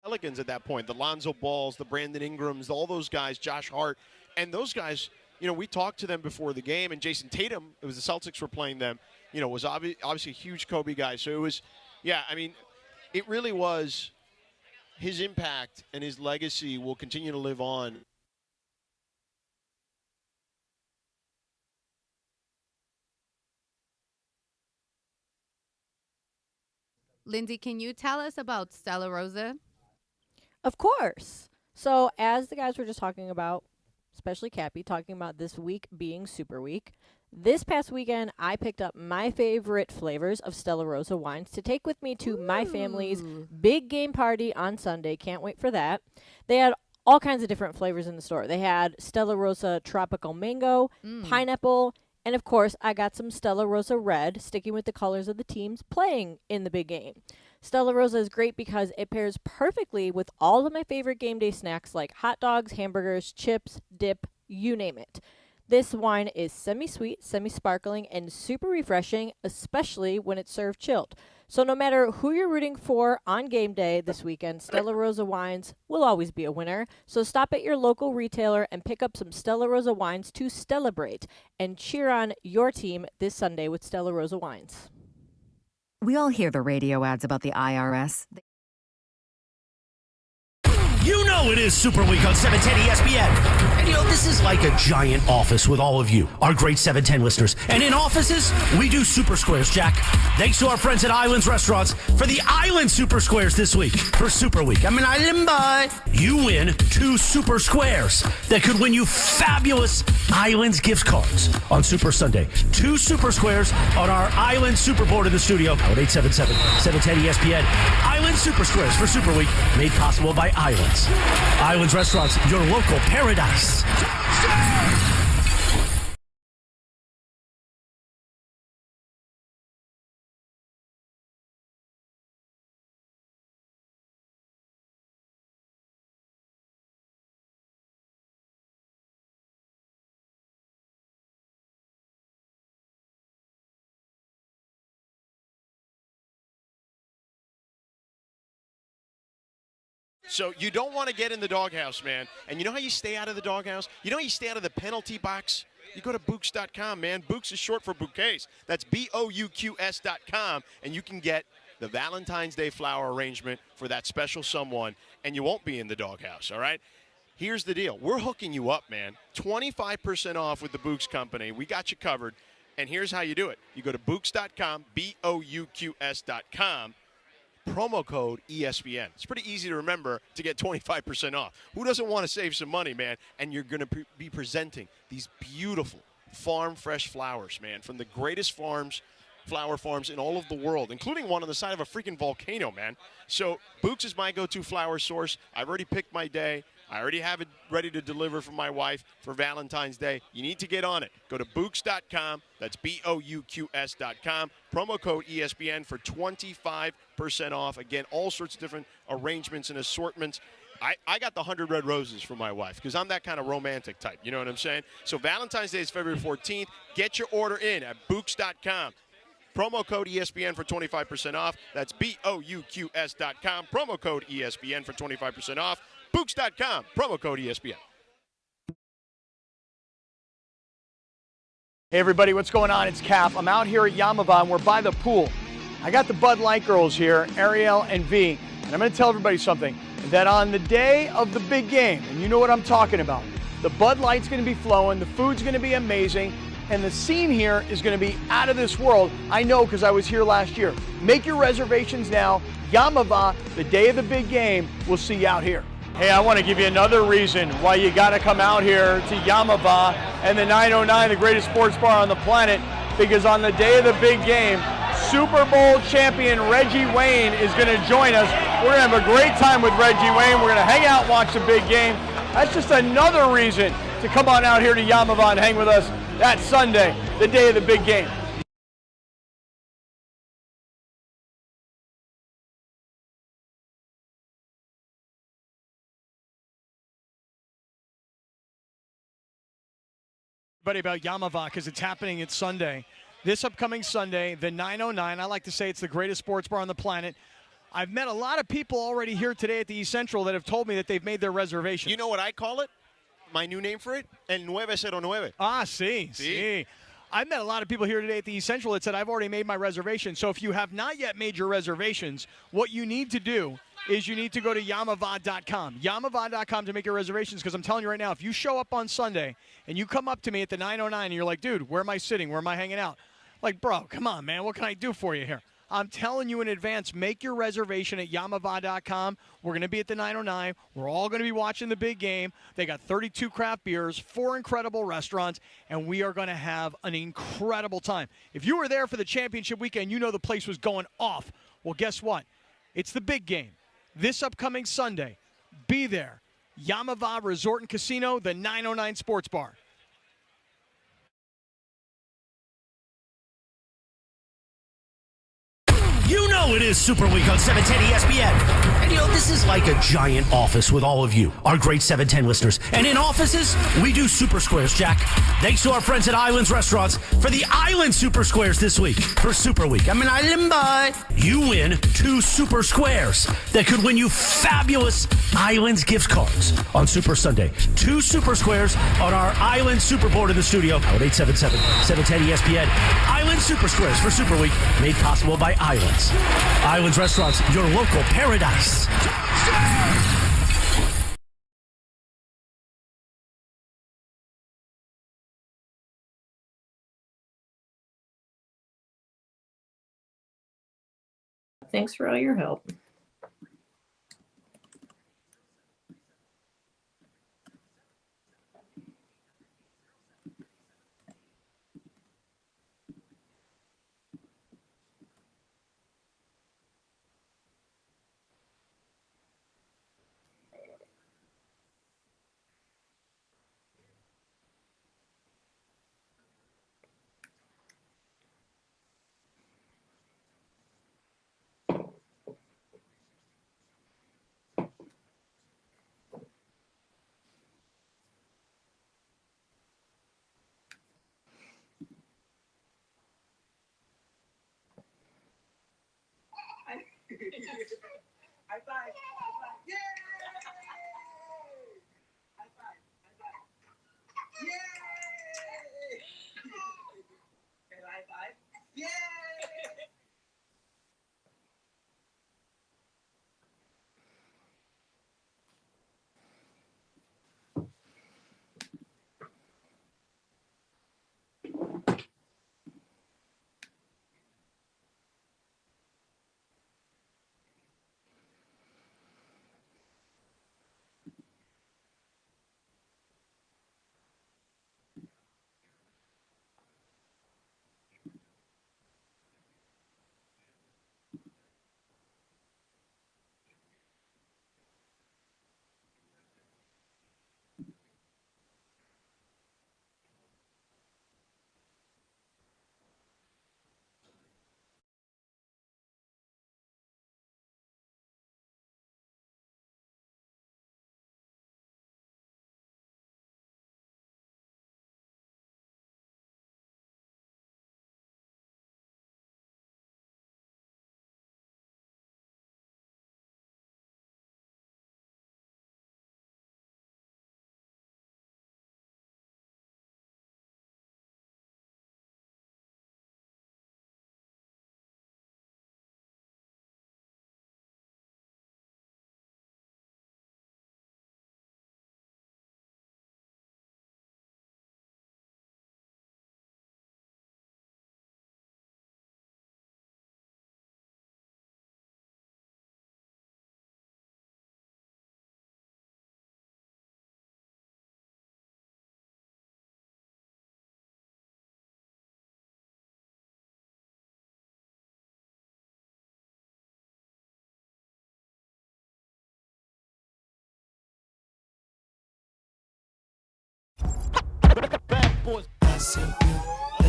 Pelicans at that point, the Lonzo Balls, the Brandon Ingrams, all those guys, Josh Hart, and those guys, we talked to them before the game, and Jason Tatum, it was the Celtics were playing them, was obviously a huge Kobe guy. So it was, it really was his impact and his legacy will continue to live on. Lindsay, can you tell us about Stella Rosa? Of course. So as the guys were just talking about, especially Cappy, talking about this week being Super Week, this past weekend I picked up my favorite flavors of Stella Rosa wines to take with me to my family's big game party on Sunday. Can't wait for that. They had all kinds of different flavors in the store. They had Stella Rosa Tropical Mango, Pineapple, and of course I got some Stella Rosa Red, sticking with the colors of the teams playing in the big game. Stella Rosa is great because it pairs perfectly with all of my favorite game day snacks like hot dogs, hamburgers, chips, dip, you name it. This wine is semi-sweet, semi-sparkling, and super refreshing, especially when it's served chilled. So no matter who you're rooting for on game day this weekend, Stella Rosa wines will always be a winner. So stop at your local retailer and pick up some Stella Rosa wines to celebrate and cheer on your team this Sunday with Stella Rosa wines. We all hear the radio ads about the IRS. You know it is Super Week on 710 ESPN. And this is like a giant office with all of you, our great 710 listeners. And in offices, we do Super Squares, Jack. Thanks to our friends at Islands Restaurants for the Island Super Squares this week for Super Week. I'm an island boy. You win 2 Super Squares that could win you fabulous Islands gift cards on Super Sunday. 2 Super Squares on our Island Super Board in the studio at 877 710 ESPN. Island Super Squares for Super Week, made possible by Islands. Islands Restaurants, your local paradise. So you don't want to get in the doghouse, man. And you know how you stay out of the doghouse? You know how you stay out of the penalty box? You go to Bouqs.com, man. Bouqs is short for bouquets. That's BOUQS.com, and you can get the Valentine's Day flower arrangement for that special someone, and you won't be in the doghouse, all right? Here's the deal. We're hooking you up, man. 25% off with the Bouqs Company. We got you covered, and here's how you do it. You go to Bouqs.com, BOUQS.com, promo code ESPN. It's pretty easy to remember to get 25% off. Who doesn't want to save some money, man? And you're going to be presenting these beautiful farm fresh flowers, man, from the greatest flower farms in all of the world, including one on the side of a freaking volcano, man. So Bouqs is my go-to flower source. I've already picked my day. I already have it ready to deliver for my wife for Valentine's Day. You need to get on it. Go to Bouqs.com. That's BOUQS.com. Promo code ESPN for 25% off. Again, all sorts of different arrangements and assortments. I got the 100 red roses for my wife because I'm that kind of romantic type. You know what I'm saying? So Valentine's Day is February 14th. Get your order in at Bouqs.com. Promo code ESPN for 25% off. That's BOUQS.com. Promo code ESPN for 25% off. Bouqs.com. Promo code ESPN. Hey everybody, what's going on? It's Cap. I'm out here at Yamava and we're by the pool. I got the Bud Light girls here, Ariel and V, and I'm going to tell everybody something, that on the day of the big game, and you know what I'm talking about, the Bud Light's going to be flowing, the food's going to be amazing, and the scene here is going to be out of this world. I know because I was here last year. Make your reservations now. Yamava, the day of the big game, we'll see you out here. Hey, I want to give you another reason why you got to come out here to Yamava and the 909, the greatest sports bar on the planet, because on the day of the big game, Super Bowl champion Reggie Wayne is going to join us. We're going to have a great time with Reggie Wayne. We're going to hang out and watch the big game. That's just another reason to come on out here to Yamava and hang with us that Sunday, the day of the big game. About Yamava, because it's happening. It's Sunday. This upcoming Sunday, the 909, I like to say it's the greatest sports bar on the planet. I've met a lot of people already here today at the East Central that have told me that they've made their reservation. You know what I call it? My new name for it? El 909. See. I've met a lot of people here today at the East Central that said, I've already made my reservation. So if you have not yet made your reservations, what you need to do is you need to go to Yamava.com. Yamava.com to make your reservations, because I'm telling you right now, if you show up on Sunday and you come up to me at the 909 and you're like, dude, where am I sitting? Where am I hanging out? Like, bro, come on, man. What can I do for you here? I'm telling you in advance, make your reservation at Yamava.com. We're going to be at the 909. We're all going to be watching the big game. They got 32 craft beers, 4 incredible restaurants, and we are going to have an incredible time. If you were there for the championship weekend, you know the place was going off. Well, guess what? It's the big game. This upcoming Sunday, be there. Yamava Resort and Casino, the 909 Sports Bar. You know it is Super Week on 710 ESPN. And this is like a giant office with all of you, our great 710 listeners. And in offices, we do Super Squares, Jack. Thanks to our friends at Islands Restaurants for the Island Super Squares this week for Super Week. I'm an island boy. You win 2 Super Squares that could win you fabulous Islands gift cards on Super Sunday. 2 Super Squares on our Island Super Board in the studio. Out 877 710 ESPN. Island Super Squares for Super Week, made possible by Islands. Islands Restaurants, your local paradise. Thanks for all your help. High five. Yay! High five. Yay! Okay, high five. Yay!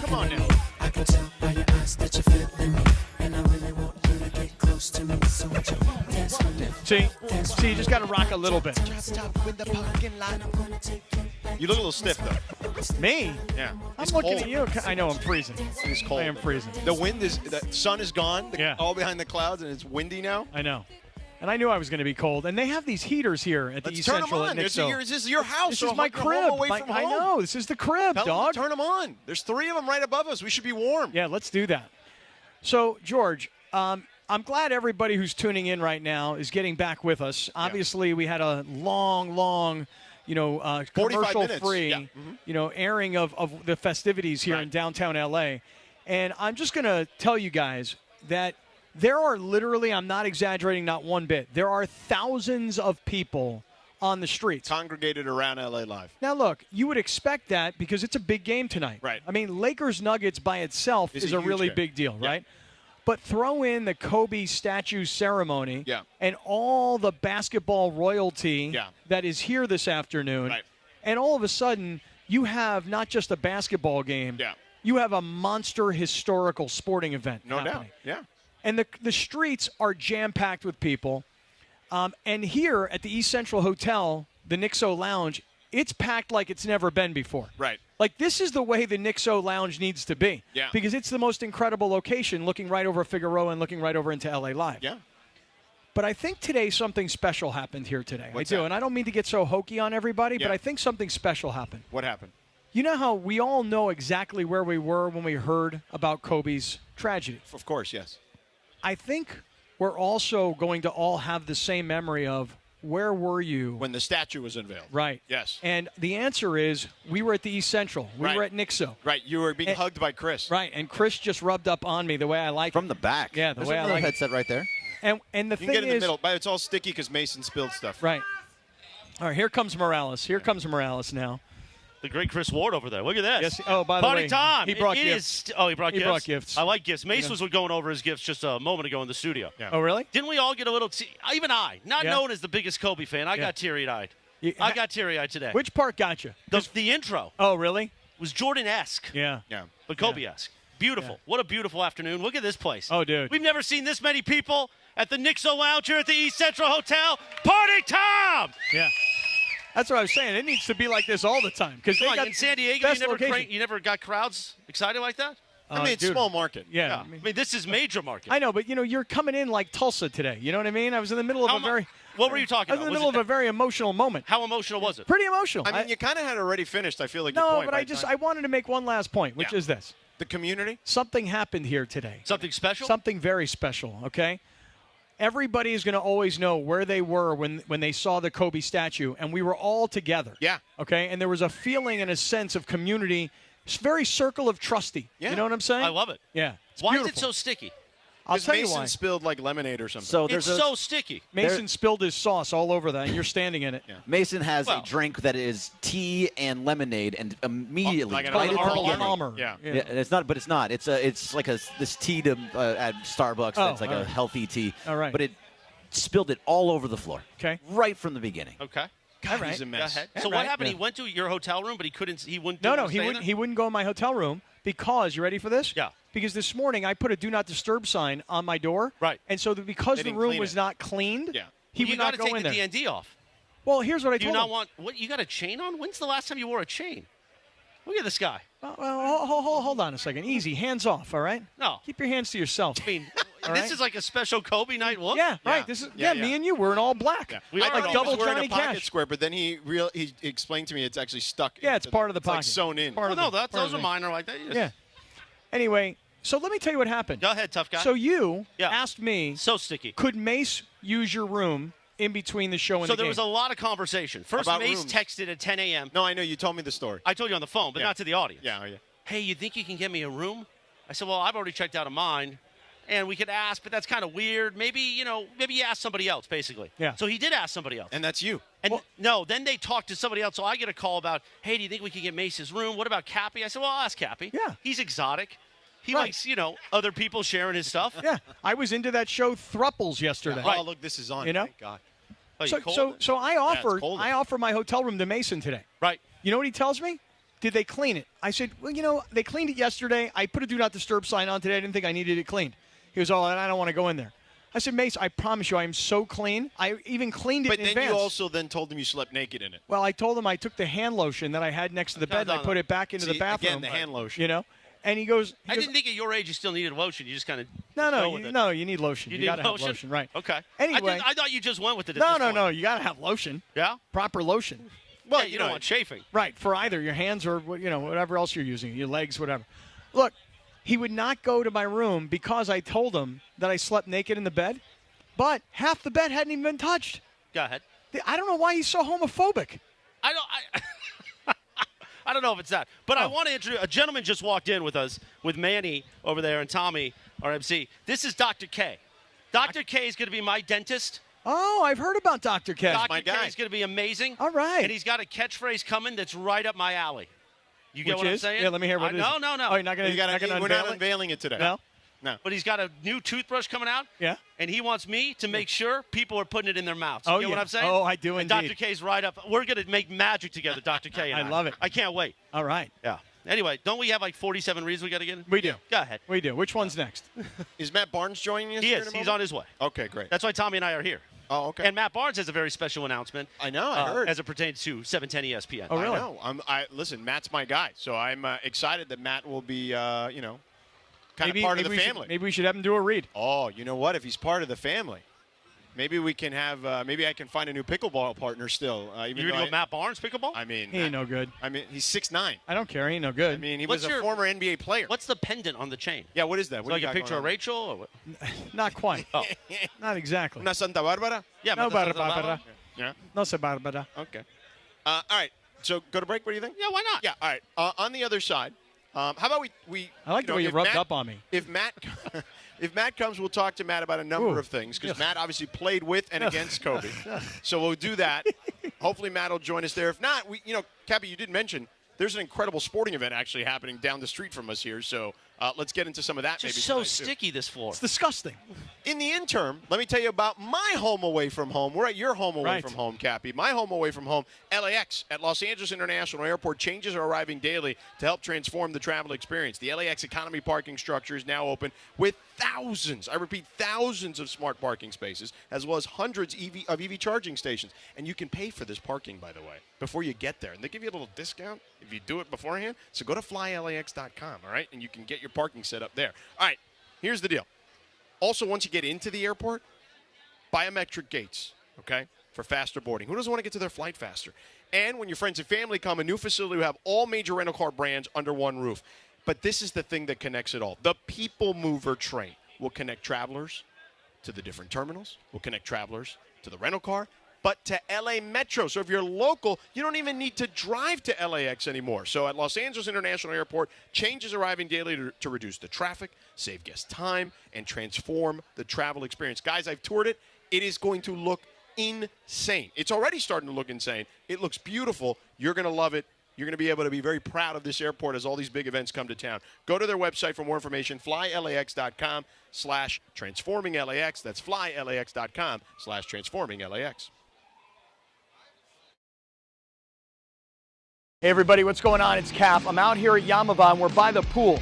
Come on now. I can tell by your eyes that you're feeling me, and I really want you to get close to me. So would you dance with me? See, you just got to rock a little bit. Stop with the parking lot. I'm gonna take you back. You look a little stiff, though. Me? Yeah. I'm It's looking cold. at you. I know I'm freezing. It's cold. I am freezing. The wind is, the sun is gone. Yeah. All behind the clouds, and it's windy now. I know. And I knew I was going to be cold. And they have these heaters here at the Let's East turn them Central on. at This Nixo. is your house. This so is my you're home crib. away from I home. know. This is the crib, Tell them dog. to turn them on. There's 3 of them right above us. We should be warm. Yeah, let's do that. So, George, I'm glad everybody who's tuning in right now is getting back with us. Obviously, we had a long, 45 commercial-free, minutes. Yeah. airing of the festivities here in downtown L.A. And I'm just going to tell you guys that there are literally, I'm not exaggerating, not one bit, there are thousands of people on the streets. Congregated around LA Live. Now, look, you would expect that because it's a big game tonight. Right. I mean, Lakers-Nuggets by itself is a a huge really game. big deal, Yeah. right? But throw in the Kobe statue ceremony and all the basketball royalty that is here this afternoon. Right. And all of a sudden, you have not just a basketball game. Yeah. You have a monster historical sporting event No happening. doubt. Yeah. And the streets are jam-packed with people. And here at the East Central Hotel, the Nixo Lounge, it's packed like it's never been before. Right. Like, this is the way the Nixo Lounge needs to be. Yeah. Because it's the most incredible location, looking right over Figueroa and looking right over into LA Live. Yeah. But I think today something special happened here today. What's I do. that? And I don't mean to get so hokey on everybody, Yeah. but I think something special happened. What happened? You know how we all know exactly where we were when we heard about Kobe's tragedy? Of course, yes. I think we're also going to all have the same memory of where were you when the statue was unveiled. Right. Yes. And the answer is we were at the East Central. We Right. were at Nixo. Right. You were being hugged by Chris. Right. And Chris just rubbed up on me the way I like From the back. Yeah, the There's way I another like it. headset right there. And the You thing can get in the is, middle, but it's all sticky because Mason spilled stuff. right. All right, here comes Morales. Here comes Morales now. The great Chris Ward over there. Look at this. Yes. Oh, by the Party way, time. he brought It gifts. is- oh, he brought He gifts? brought gifts. I like gifts. Mason Yeah. was going over his gifts just a moment ago in the studio. Yeah. Oh, really? Didn't we all get a little even I, not Yeah. known as the biggest Kobe fan, I Yeah. got teary-eyed. You- I got teary-eyed today. Which part got you? The intro Oh, really? was Jordan-esque, Yeah. Yeah. but Kobe-esque. Beautiful. Yeah. What a beautiful afternoon. Look at this place. Oh, dude. We've never seen this many people at the Nixo Lounge here at the East Central Hotel. Party time! Yeah. That's what I was saying. It needs to be like this all the time because they Come on, got in San Diego, best location. you never got crowds excited like that? I mean, it's dude. small market. Yeah. I mean, this is major market. I know, but you're coming in like Tulsa today. You know what I mean? I was in the middle of What were you talking I was about? in the Was middle it of a very emotional moment. How emotional was it? Pretty emotional. I mean, you kind of had already finished, I feel like, your no, point but by I the just time. I wanted to make one last point, which Yeah. is this. The community? Something happened here today. Something special? Something very special, okay? Everybody is going to always know where they were when they saw the Kobe statue, and we were all together. Yeah. Okay? And there was a feeling and a sense of community. It's very circle of trusty. Yeah. You know what I'm saying? I love it. Yeah. It's Why beautiful. is it so sticky? I'll Because tell you Mason why. spilled like lemonade or something. So It's there's so sticky. Mason spilled his sauce all over that, and you're standing in it. Yeah. Mason has Well- a drink that is tea and lemonade, and immediately Like an right at the Arnold beginning- Palmer. Palmer. Yeah. Yeah, it's not, but it's not. It's like this tea to at Starbucks. Oh, That's like all a right. healthy tea. All right. But it spilled it all over the floor. Okay. Right from the beginning. Okay. God, right. he's a Go mess. ahead. Yeah, So what right. happened? Yeah. He went to your hotel room, but he wouldn't. No, stay he there? wouldn't. He wouldn't go in my hotel room because you ready for this? Yeah. Because this morning I put a do not disturb sign on my door. Right. And so because They the didn't room clean was it. not cleaned, Yeah. he You would got not to go take in the there. DND off. Well, here's what I Do you told not him. want what? You got a chain on? When's the last time you wore a chain? Look at this guy. Well, hold on a second. Easy, hands off. All right. No. Keep your hands to yourself. I mean, All this right. is like a special Kobe night look. Yeah, Yeah. right. This is Yeah, me yeah. and you. We're in all black. Yeah. We I are thought like he was double wearing Johnny a pocket Cash. square, but then he explained to me it's actually stuck. Yeah, it's into part of the it's like pocket. sewn in. Part Well, of no, the- part those of are the- minor like that. Yeah. Anyway, so let me tell you what happened. Go ahead, tough guy. So you Yeah. asked me, so sticky. could Mace use your room in between the show and So the there game? was a lot of conversation. First, About Mace rooms. texted at 10 a.m. No, I know. You told me the story. I told you on the phone, but Yeah. not to the audience. Yeah, oh, yeah. Hey, you think you can get me a room? I said, well, I've already checked out of mine, and we could ask, but that's kind of weird. Maybe you ask somebody else, basically. Yeah. So he did ask somebody else. And that's you. And no, then they talked to somebody else. So I get a call about, hey, do you think we can get Mace's room? What about Cappy? I said, well, I'll ask Cappy. Yeah. He's exotic. He Right. likes, other people sharing his stuff. Yeah, I was into that show Thruples yesterday. Oh, look, this is on. You know? Thank God. Oh, you So, cold? so I it's offer cold. my hotel room to Mason today. Right. You know what he tells me? Did they clean it? I said, well, they cleaned it yesterday. I put a do not disturb sign on today. I didn't think I needed it cleaned. He goes, oh, I don't want to go in there. I said, Mace, I promise you I am so clean. I even cleaned it But in then advance. you also then told him you slept naked in it. Well, I told him I took the hand lotion that I had next to the bed and I put it back into the bathroom. Again, the hand lotion. You know? And he goes, I didn't think at your age you still needed lotion. You just kind of No, you need lotion. You You need got to have lotion? lotion, right? Okay. Anyway. I thought you just went with it. At No, this no, point. no. You got to have lotion. Yeah. Proper lotion. Well, you don't want chafing. Right, for either your hands or whatever else you're using, your legs, whatever. Look, he would not go to my room because I told him that I slept naked in the bed, but half the bed hadn't even been touched. Go ahead. I don't know why he's so homophobic. I don't know if it's that, but I want to introduce a gentleman just walked in with us with Manny over there and Tommy, our MC. This is Dr. K. Dr. K is going to be my dentist. Oh, I've heard about Dr. K. Dr. K is going to be amazing. All right. And he's got a catchphrase coming that's right up my alley. You get what I'm saying? Yeah, let me hear what it is. No. Oh, you're not going to We're not unveiling it today. No? No. But he's got a new toothbrush coming out. Yeah. And he wants me to make sure people are putting it in their mouths. You Oh, get yeah. what I'm saying? Oh, I do and indeed. Dr. K's right up. We're going to make magic together, Dr. K and I. love it. I can't wait. All right. Yeah. Anyway, don't we have like 47 reasons we got to get in? We do. Go ahead. We do. Which one's next? Is Matt Barnes joining us? He here is. in a He's moment? on his way. Okay, great. That's why Tommy and I are here. Oh, okay. And Matt Barnes has a very special announcement. I know. I heard. As it pertains to 710 ESPN. Oh, really? I know. Listen, Matt's my guy, so I'm excited that Matt will be, kind of part of the family. Maybe we should have him do a read. Oh, you know what? If he's part of the family, maybe we can have. Maybe I can find a new pickleball partner still. You're going to go Matt Barnes pickleball? I mean, He ain't no good. I mean, he's 6'9". I don't care. He ain't no good. I mean, he was a former NBA player. What's the pendant on the chain? Yeah, what is that? It's What like do you a got picture going of on? Rachel? Or what? Not quite. Oh. Not exactly. Una Santa Barbara? Yeah, No, but that's Barbara. Yeah. No, se Barbara. Okay. All right. So go to break. What do you think? Yeah, why not? Yeah. All right. On the other side, how about we? I like the way you if rubbed Matt- up on me. If Matt, if Matt comes, we'll talk to Matt about a number Ooh. of things because Ugh. Matt obviously played with and against Kobe. So we'll do that. Hopefully Matt will join us there. If not, Cappy, you did mention there's an incredible sporting event actually happening down the street from us here. So let's get into some of that. Just maybe so tonight, too. sticky, this floor. It's disgusting. In the interim, let me tell you about my home away from home. We're at your home away Right. from home, Cappy. My home away from home, LAX at Los Angeles International Airport. Changes are arriving daily to help transform the travel experience. The LAX economy parking structure is now open with thousands, I repeat, thousands of smart parking spaces, as well as hundreds of EV charging stations. And you can pay for this parking, by the way, before you get there. And they give you a little discount if you do it beforehand. So go to flylax.com, all right? And you can get your parking set up there. All right, here's the deal. Also, once you get into the airport, biometric gates, okay, for faster boarding. Who doesn't want to get to their flight faster? And when your friends and family come, a new facility will have all major rental car brands under one roof. But this is the thing that connects it all. The People Mover train will connect travelers to the different terminals, will connect travelers to the rental car, but to LA Metro. So if you're local, you don't even need to drive to LAX anymore. So at Los Angeles International Airport, changes arriving daily to reduce the traffic, save guest time, and transform the travel experience. Guys, I've toured it. It is going to look insane. It's already starting to look insane. It looks beautiful. You're going to love it. You're going to be able to be very proud of this airport as all these big events come to town. Go to their website for more information, flylax.com/transforminglax. That's flylax.com/transforminglax. Hey, everybody, what's going on? It's Cap. I'm out here at Yamava, and we're by the pool.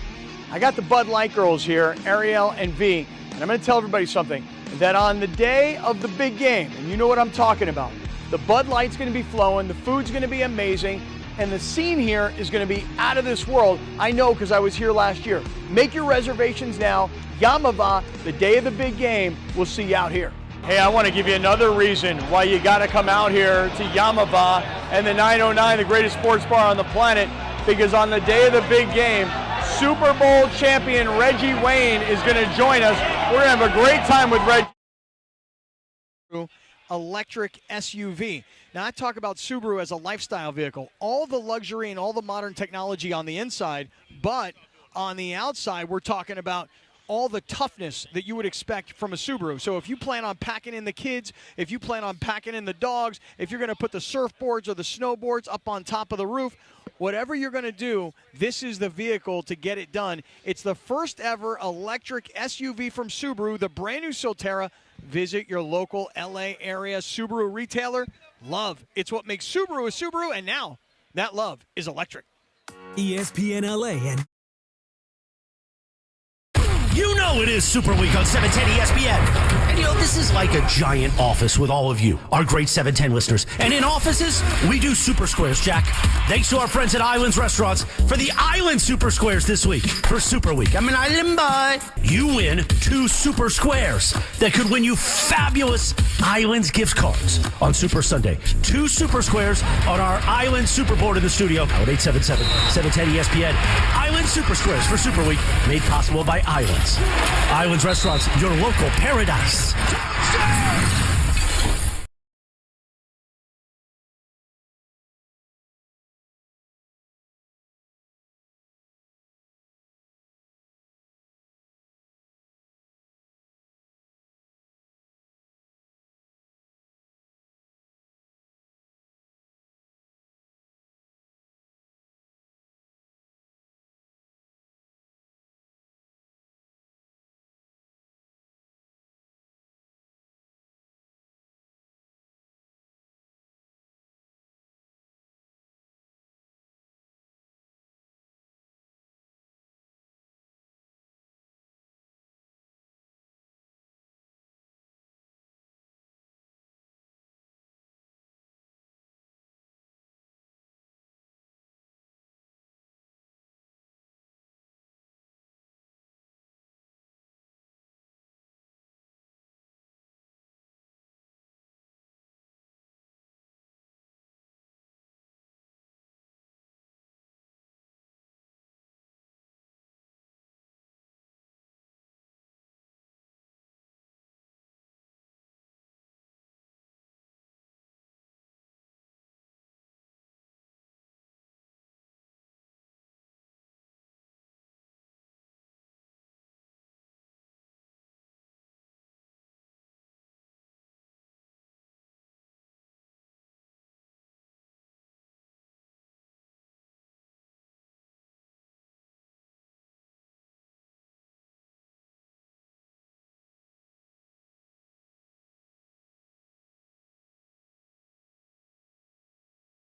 I got the Bud Light girls here, Ariel and V, and I'm going to tell everybody something, that on the day of the big game, and you know what I'm talking about, the Bud Light's going to be flowing, the food's going to be amazing, and the scene here is going to be out of this world. I know because I was here last year. Make your reservations now. Yamava, the day of the big game, we'll see you out here. Hey, I want to give you another reason why you got to come out here to Yamava and the 909, the greatest sports bar on the planet, because on the day of the big game, Super Bowl champion Reggie Wayne is going to join us. We're going to have a great time with Reggie. Electric SUV. Now, I talk about Subaru as a lifestyle vehicle. All the luxury and all the modern technology on the inside, but on the outside, we're talking about all the toughness that you would expect from a Subaru. So if you plan on packing in the kids, if you plan on packing in the dogs, if you're going to put the surfboards or the snowboards up on top of the roof, whatever you're going to do, this is the vehicle to get it done. It's the first ever electric SUV from Subaru, the brand new Solterra. Visit your local LA area Subaru retailer. Love. It's what makes Subaru a Subaru, and now that love is electric. ESPN LA and You know it is Super Week on 710 ESPN. And this is like a giant office with all of you, our great 710 listeners. And in offices, we do Super Squares, Jack. Thanks to our friends at Islands Restaurants for the Island Super Squares this week for Super Week. I'm an island boy. You win 2 Super Squares that could win you fabulous Islands gift cards on Super Sunday. 2 Super Squares on our Island Super Board in the studio at 877 710 ESPN. Island Super Squares for Super Week, made possible by Islands. Islands Restaurants, your local paradise.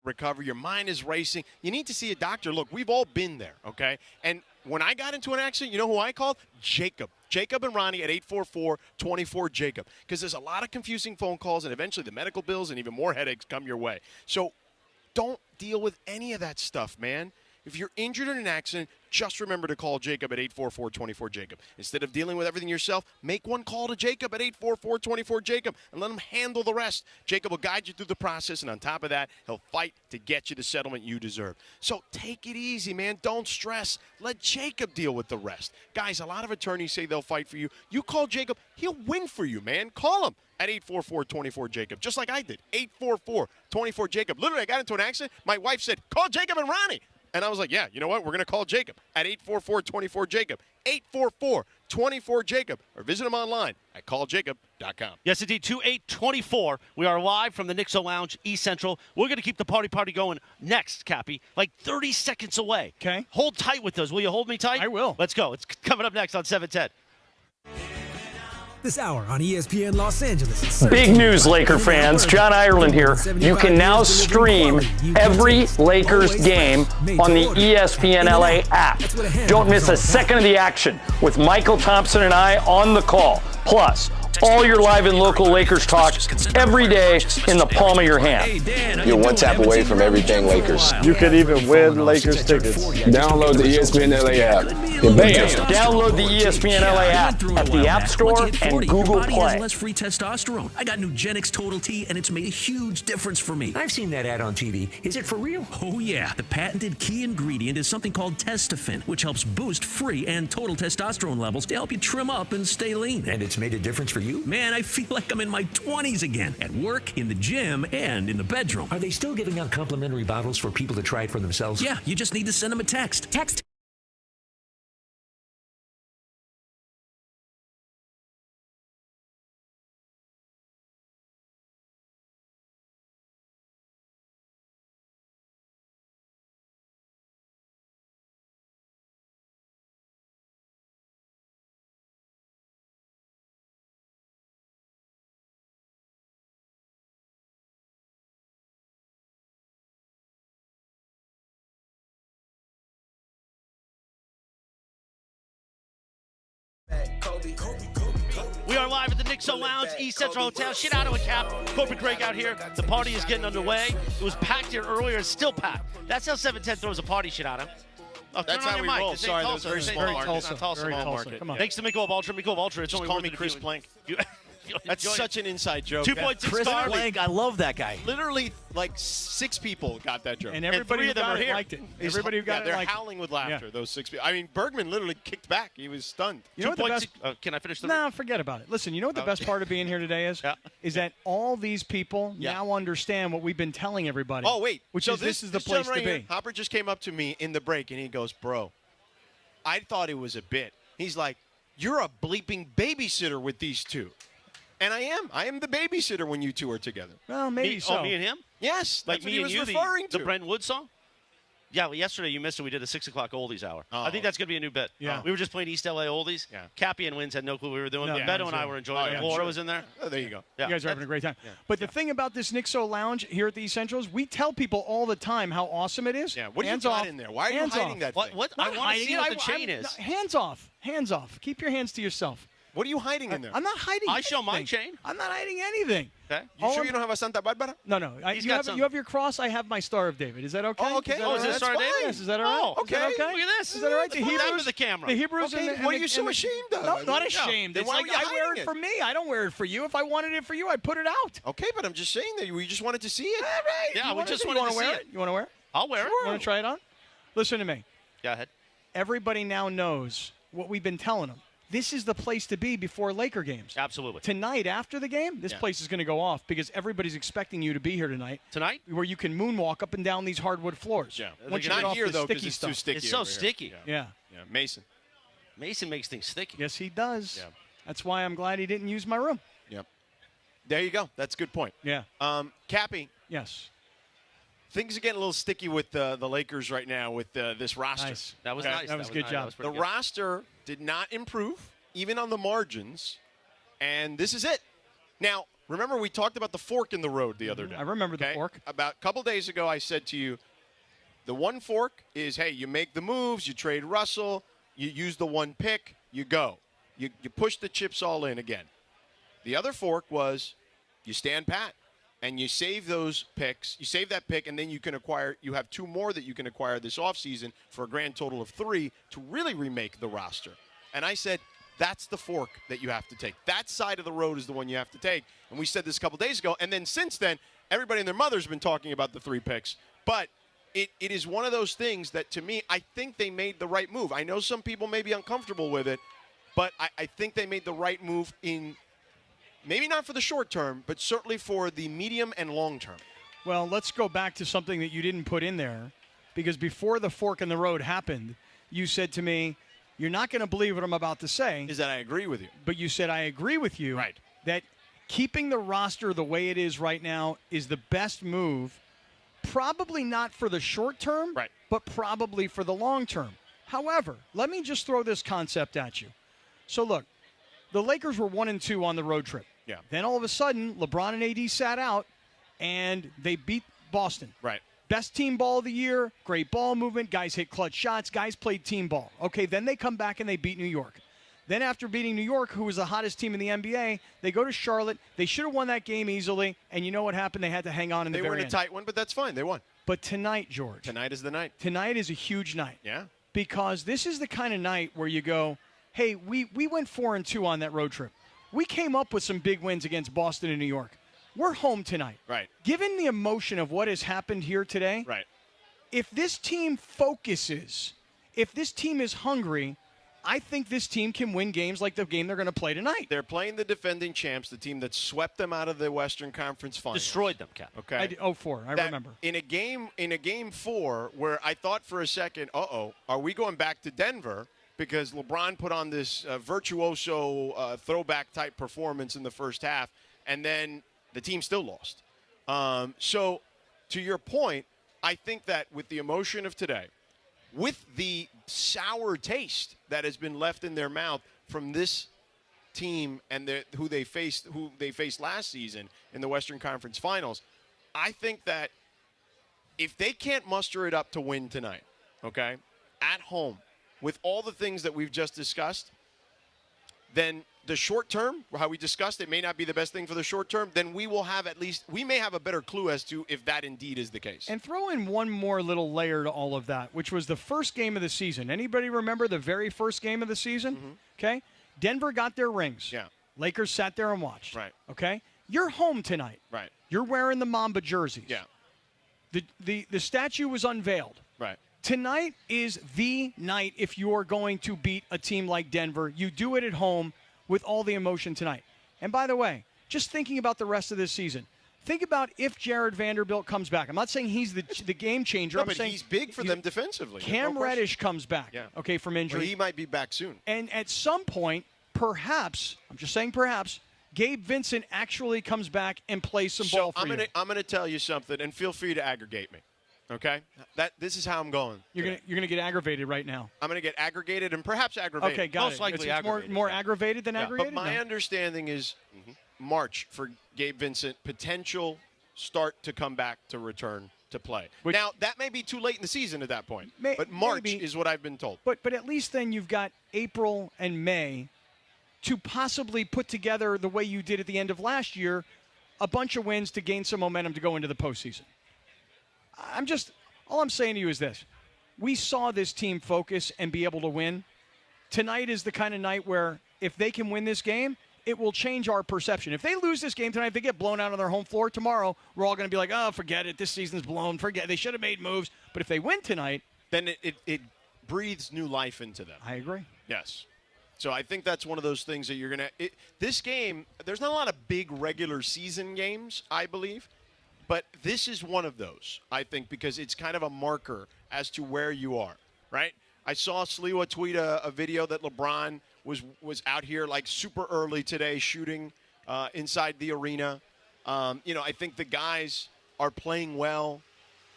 Recover. Your mind is racing. You need to see a doctor. Look, we've all been there, okay? And when I got into an accident, you know who I called? Jacob. Jacob and Ronnie at 844-24-JACOB. Because there's a lot of confusing phone calls, and eventually the medical bills and even more headaches come your way. So don't deal with any of that stuff, man. If you're injured in an accident, just remember to call Jacob at 844-24-JACOB. Instead of dealing with everything yourself, make one call to Jacob at 844-24-JACOB and let him handle the rest. Jacob will guide you through the process, and on top of that, he'll fight to get you the settlement you deserve. So take it easy, man. Don't stress. Let Jacob deal with the rest. Guys, a lot of attorneys say they'll fight for you. You call Jacob, he'll win for you, man. Call him at 844-24-JACOB, just like I did. 844-24-JACOB. Literally, I got into an accident. My wife said, call Jacob and Ronnie. And I was like, yeah, you know what? We're going to call Jacob at 844-24-JACOB. 844-24-JACOB. Or visit him online at calljacob.com. Yes, indeed. 2824. We are live from the Nixo Lounge, East Central. We're going to keep the party going next, Cappy, like 30 seconds away. Okay. Hold tight with us. Will you hold me tight? I will. Let's go. It's coming up next on 710. This hour on ESPN Los Angeles. Big news, Laker fans. John Ireland here. You can now stream every Lakers game on the ESPN LA app. Don't miss a second of the action with Michael Thompson and I on the call. Plus, all your live and local Lakers talk every day in the palm of your hand. You're one tap away from everything Lakers. You could even win Lakers tickets. Download the ESPN LA app. And bam! Download the ESPN LA app at the App Store and Google Play. Less free testosterone. I got Nugenix Total T, and it's made a huge difference for me. I've seen that ad on TV. Is it for real? Oh, yeah. The patented key ingredient is something called Testofen, which helps boost free and total testosterone levels to help you trim up and stay lean. And it's made a difference for you? Man, I feel like I'm in my 20s again. At work, in the gym, and in the bedroom. Are they still giving out complimentary bottles for people to try it for themselves? Yeah, you just need to send them a text. Text We are live at the Nixo Lounge, East Central Hotel. Sedano Kap, corporate Greg out here. The party is getting underway. It was packed here earlier. It's still packed. That's how 710 throws a party, Sedano. Oh, That's how we roll. Sorry, that was very small market. Tulsa market. Come on. Thanks to Michelob Ultra. Michelob Ultra. It's Just only call worth me it if Chris you- Plank. you- That's enjoy such it. an inside joke. 2.6 Chris stars. Plank, I love that guy. Literally, like 6 people got that joke. And everybody three who of them got are it here. liked it. Everybody who got it they're liked it. howling with laughter, Yeah. those 6 people. I mean, Bergman literally kicked back. He was stunned. You know what the best? Can I finish the? No, forget about it. Listen, you know what the best part of being here today is? Is that all these people now understand what we've been telling everybody. Oh, wait. Which So is this is the this gentleman place to right be. here, Hopper just came up to me in the break, and he goes, bro, I thought it was a bit. He's like, you're a bleeping babysitter with these two. And I am. I am the babysitter when you two are together. Well, maybe me, so. Oh, me and him? Yes. Like That's me what he and was you, referring the to. Brent Wood song? Yeah, well, yesterday you missed it. We did a 6 o'clock oldies hour. Oh. I think that's going to be a new bit. Yeah. We were just playing East LA oldies. Yeah. Cappy and Wins had no clue we were doing. No, But yeah, Beto and I were enjoying Oh, it. yeah, Laura sure. was in there. Oh, there you go. Yeah. You guys are having a great time. But the thing about this Nixo Lounge here at the East Centrals, we tell people all the time how awesome it is. Yeah. What do you Hands got off. in there? Why are you Hands hiding off. that What? thing? What? I Not want to see hiding what it. the chain is. Hands off. Hands off. Keep your hands to yourself. What are you hiding in there? I'm not hiding I show my anything. chain. I'm not hiding anything. Okay. You all sure I'm- you don't have a Santa Barbara? No. He's You got have, some. you have your cross. I have my Star of David. Is that okay? Oh, okay. Is that Oh, all is this right? Star of David? Yes. Is that all right? Oh, Is that okay. okay? Look at this. Is that all right? Let's put that to the camera. The Hebrews. Okay, and what are the- you so and the- ashamed of? No, not Yeah. ashamed. Then It's why like were you I wear hiding it it? for me. I don't wear it for you. If I wanted it for you, I'd put it out. Okay, but I'm just saying that we just wanted to see it. All right. Yeah, You we wanna just see- wanted you to wanna see wear it. You want to wear it? I'll wear it. You want to try it on? Listen to me. Go ahead. Everybody now knows what we've been telling them. This is the place to be before Laker games. Absolutely. Tonight, after the game, this place is going to go off because everybody's expecting you to be here tonight. Tonight? Where you can moonwalk up and down these hardwood floors. Yeah. Once you Not get off here, the though, 'cause sticky it's stuff. too sticky. It's so over here. sticky. Yeah. Yeah, Mason. Mason makes things sticky. Yes, he does. Yeah. That's why I'm glad he didn't use my room. Yep. There you go. That's a good point. Yeah. Cappy, Yes. things are getting a little sticky with the Lakers right now with this roster. Nice. That was Okay. nice. That was good nice. job. That was pretty The good. roster did not improve, even on the margins, and this is it. Now, remember we talked about the fork in the road the other day. I remember the okay? fork. About a couple days ago, I said to you, the one fork is, hey, you make the moves, you trade Russell, you use the one pick, you go. You push the chips all in again. The other fork was you stand pat. And you save those picks. You save that pick, and then you can acquire. You have 2 more that you can acquire this offseason for a grand total of 3 to really remake the roster. And I said, that's the fork that you have to take. That side of the road is the one you have to take. And we said this a couple days ago. And then since then, everybody and their mother's been talking about the 3 picks. But it is one of those things that, to me, I think they made the right move. I know some people may be uncomfortable with it, but I think they made the right move in – maybe not for the short term, but certainly for the medium and long term. Well, let's go back to something that you didn't put in there, because before the fork in the road happened, you said to me, you're not going to believe what I'm about to say. Is that I agree with you. But you said I agree with you. Right. That keeping the roster the way it is right now is the best move, probably not for the short term, right, but probably for the long term. However, let me just throw this concept at you. So look, the Lakers were 1-2 on the road trip. Yeah. Then all of a sudden, LeBron and AD sat out, and they beat Boston. Right. Best team ball of the year, great ball movement, guys hit clutch shots, guys played team ball. Okay, then they come back and they beat New York. Then after beating New York, who was the hottest team in the NBA, they go to Charlotte. They should have won that game easily, and you know what happened? They had to hang on in the They very were in a end. tight one, but that's fine. They won. But tonight, George. Tonight is the night. Tonight is a huge night. Yeah. Because this is the kind of night where you go, hey, we went 4-2 on that road trip. We came up with some big wins against Boston and New York. We're home tonight. Right. Given the emotion of what has happened here today, right. If this team focuses, if this team is hungry, I think this team can win games like the game they're going to play tonight. They're playing the defending champs, the team that swept them out of the Western Conference Finals. Destroyed them, Cap. Okay. I did, 0-4, I That remember. In a game 4 where I thought for a second, are we going back to Denver? Because LeBron put on this virtuoso throwback type performance in the first half, and then the team still lost. So to your point, I think that with the emotion of today, with the sour taste that has been left in their mouth from this team and who they faced last season in the Western Conference Finals, I think that if they can't muster it up to win tonight, okay, at home, with all the things that we've just discussed, then the short term, how we discussed, it may not be the best thing for the short term. Then we may have a better clue as to if that indeed is the case. And throw in one more little layer to all of that, which was the first game of the season. Anybody remember the very first game of the season? Mm-hmm. Okay. Denver got their rings. Yeah. Lakers sat there and watched. Right. Okay. You're home tonight. Right. You're wearing the Mamba jerseys. Yeah. The statue was unveiled. Right. Tonight is the night if you are going to beat a team like Denver. You do it at home with all the emotion tonight. And by the way, just thinking about the rest of this season, think about if Jared Vanderbilt comes back. I'm not saying he's the game changer. No, I'm but saying he's big for them defensively. Cam No question. Reddish comes back, okay, from injury. Well, he might be back soon. And at some point, perhaps, I'm just saying perhaps, Gabe Vincent actually comes back and plays some ball for you. I'm gonna tell you something, and feel free to aggregate me. Okay? This is how I'm going. You're gonna get aggravated right now. I'm gonna get aggregated and perhaps aggravated. Okay, got Most it. likely It's more aggravated than aggravated? But my No. understanding is March for Gabe Vincent, potential start to come back to return to play. Now, that may be too late in the season at that point. But March maybe. is what I've been told. But at least then you've got April and May to possibly put together the way you did at the end of last year, a bunch of wins to gain some momentum to go into the postseason. All I'm saying to you is this. We saw this team focus and be able to win. Tonight is the kind of night where if they can win this game, it will change our perception. If they lose this game tonight, if they get blown out on their home floor tomorrow, we're all going to be like, oh, forget it. This season's blown. Forget. They should have made moves. But if they win tonight, then it breathes new life into them. I agree. Yes. So I think that's one of those things that you're going to – this game, there's not a lot of big regular season games, I believe. But this is one of those, I think, because it's kind of a marker as to where you are, right? I saw Sliwa tweet a video that LeBron was out here like super early today shooting inside the arena. I think the guys are playing well.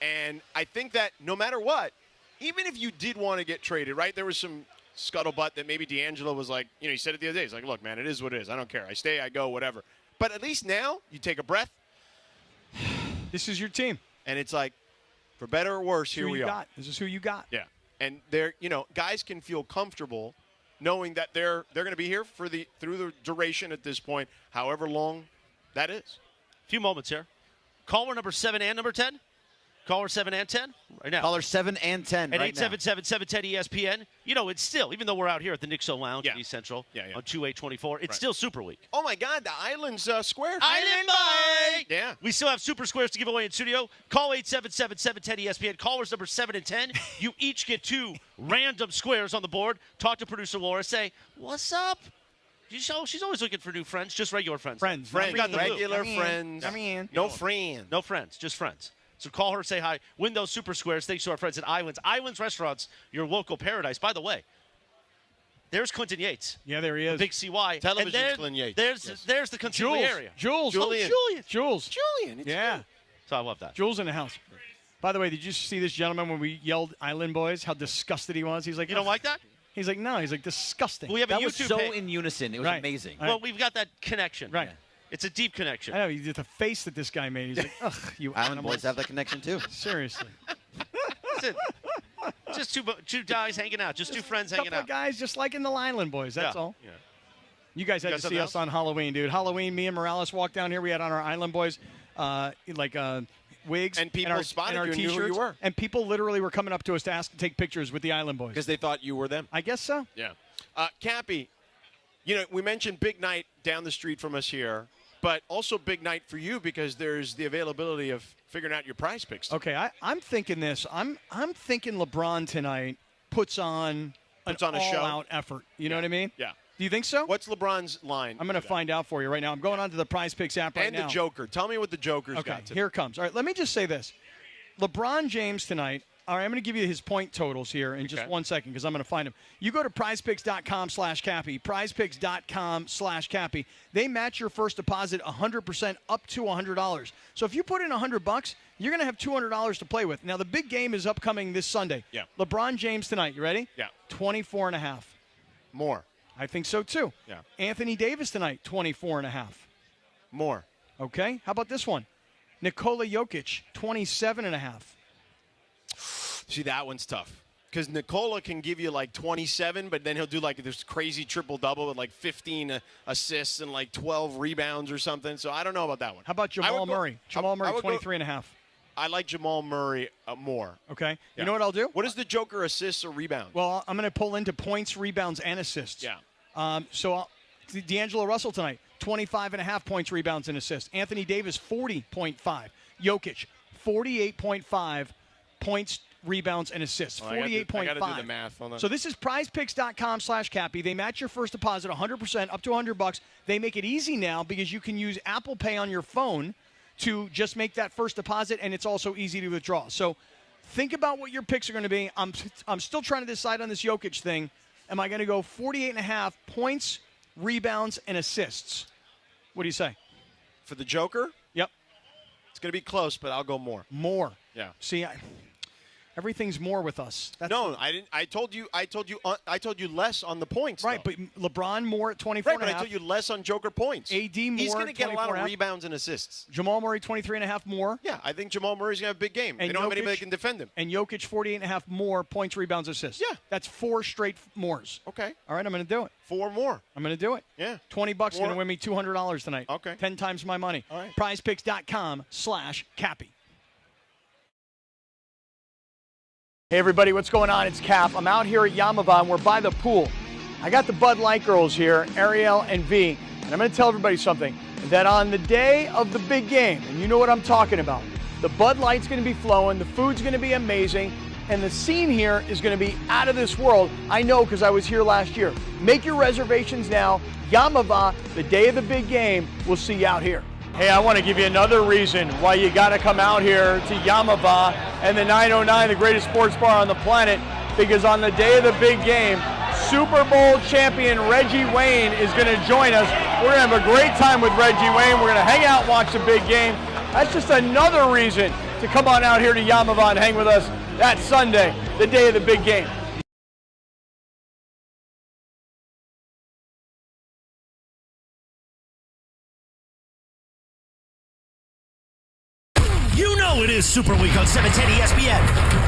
And I think that no matter what, even if you did want to get traded, right, there was some scuttlebutt that maybe D'Angelo was like, he said it the other day. He's like, look, man, it is what it is. I don't care. I stay, I go, whatever. But at least now you take a breath. This is your team. And it's like, for better or worse, here we are. Got. This is who you got. Yeah. And they're, guys can feel comfortable knowing that they're going to be here through the duration at this point, however long that is. A few moments here. Caller number 7 and number 10. Caller 7 and 10 right now. Caller 7 and 10 at right now. 877-710-ESPN. It's still, even though we're out here at the Nixo Lounge in East Central on 2/8/24, it's still Super Week. Oh, my God, the Island's square. Island Bike! Yeah. We still have Super Squares to give away in studio. Call 877-710-ESPN. Callers number 7 and 10. You each get 2 random squares on the board. Talk to producer Laura. Say, what's up? She's always looking for new friends, just regular friends. Friends. Regular friends. No friends. No friends, just friends. So call her, say hi, win those Super Squares thanks to our friends at Islands. Islands Restaurants, your local paradise. By the way, there's Clinton Yates. Yeah, there he is. Big CY. Television and Clinton Yates. There's the consigliere area. Jules. Julian. Jules. Yeah. So I love that. Jules in the house. By the way, did you see this gentleman when we yelled Island Boys, how disgusted he was? He's like, you don't like that? He's like, no. He's like, disgusting. We have a That YouTube was so page. in unison. It was amazing. Well, we've got that connection. Right. Yeah. It's a deep connection. I know. You did the face that this guy made. He's like, ugh, you Island animals. Boys have that connection, too. Seriously. That's it. Just two guys hanging out. Just two friends hanging couple out. of guys just like in the Island Boys. That's all. Yeah. You guys had to see us on Halloween, dude. Halloween, me and Morales walked down here. We had on our Island Boys wigs. And people spotted our you and knew who T-shirts. you were. And people literally were coming up to us to ask to take pictures with the Island Boys. Because they thought you were them. I guess so. Yeah. Cappy, we mentioned big night down the street from us here, but also big night for you because there's the availability of figuring out your prize picks. Okay, I'm thinking this. I'm thinking LeBron tonight puts on an a show. all-out effort. You know what I mean? Yeah. Do you think so? What's LeBron's line? I'm going to find out for you right now. I'm going onto the Prize Picks app right and now. the Joker. Tell me what the Joker's Okay, got today. here it comes. All right, let me just say this. LeBron James tonight. All right, I'm going to give you his point totals here in just 1 second because I'm going to find them. You go to prizepicks.com/Cappy, prizepicks.com/Cappy. They match your first deposit 100% up to $100. So if you put in $100, you're going to have $200 to play with. Now, the big game is upcoming this Sunday. Yeah. LeBron James tonight. You ready? Yeah. 24.5. More. I think so, too. Yeah. Anthony Davis tonight, 24.5. More. Okay. How about this one? Nikola Jokic, 27.5. See, that one's tough. because Nikola can give you like 27, but then he'll do like this crazy triple-double with like 15 assists and like 12 rebounds or something. So I don't know about that one. How about Jamal Murray? Jamal Murray, 23.5. I like Jamal Murray more. Okay. Yeah. You know what I'll do? What is the Joker assists or rebounds? Well, I'm going to pull into points, rebounds, and assists. Yeah. So D'Angelo Russell tonight, 25.5 points, rebounds, and assists. Anthony Davis, 40.5. Jokic, 48.5 points, rebounds, and assists. 48.5. I got to do the math. Hold on. So this is prizepicks.com/Cappy. They match your first deposit 100% up to $100. They make it easy now because you can use Apple Pay on your phone to just make that first deposit, and it's also easy to withdraw. So think about what your picks are going to be. I'm still trying to decide on this Jokic thing. Am I going to go 48.5 points, rebounds, and assists? What do you say? For the Joker? Yep. It's going to be close, but I'll go more. More. Yeah. See, everything's more with us. No, I didn't. I told you less on the points. Right, though. but LeBron more at 24. Right, but I told you less on Joker points. AD more. He's going to get a lot of 24.5. rebounds and assists. Jamal Murray 23.5 more. Yeah, I think Jamal Murray's going to have a big game. And they don't have Jokic- anybody that can defend him. And Jokic 48.5 more points, rebounds, assists. Yeah. That's 4 straight mores. Okay. All right, I'm going to do it. 4 more. I'm going to do it. Yeah. $20 going to win me $200 tonight. Okay. 10 times my money. All right. prizepicks.com/Cappy. Hey everybody, what's going on? It's Cap. I'm out here at Yamava and we're by the pool. I got the Bud Light girls here, Ariel and V, and I'm going to tell everybody something, that on the day of the big game, and you know what I'm talking about, the Bud Light's going to be flowing, the food's going to be amazing, and the scene here is going to be out of this world. I know because I was here last year. Make your reservations now. Yamava, the day of the big game, we'll see you out here. Hey, I want to give you another reason why you got to come out here to Yamava and the 909, the greatest sports bar on the planet, because on the day of the big game, Super Bowl champion Reggie Wayne is going to join us. We're going to have a great time with Reggie Wayne. We're going to hang out and watch the big game. That's just another reason to come on out here to Yamava and hang with us that Sunday, the day of the big game. You know it is Super Week on 710 ESPN.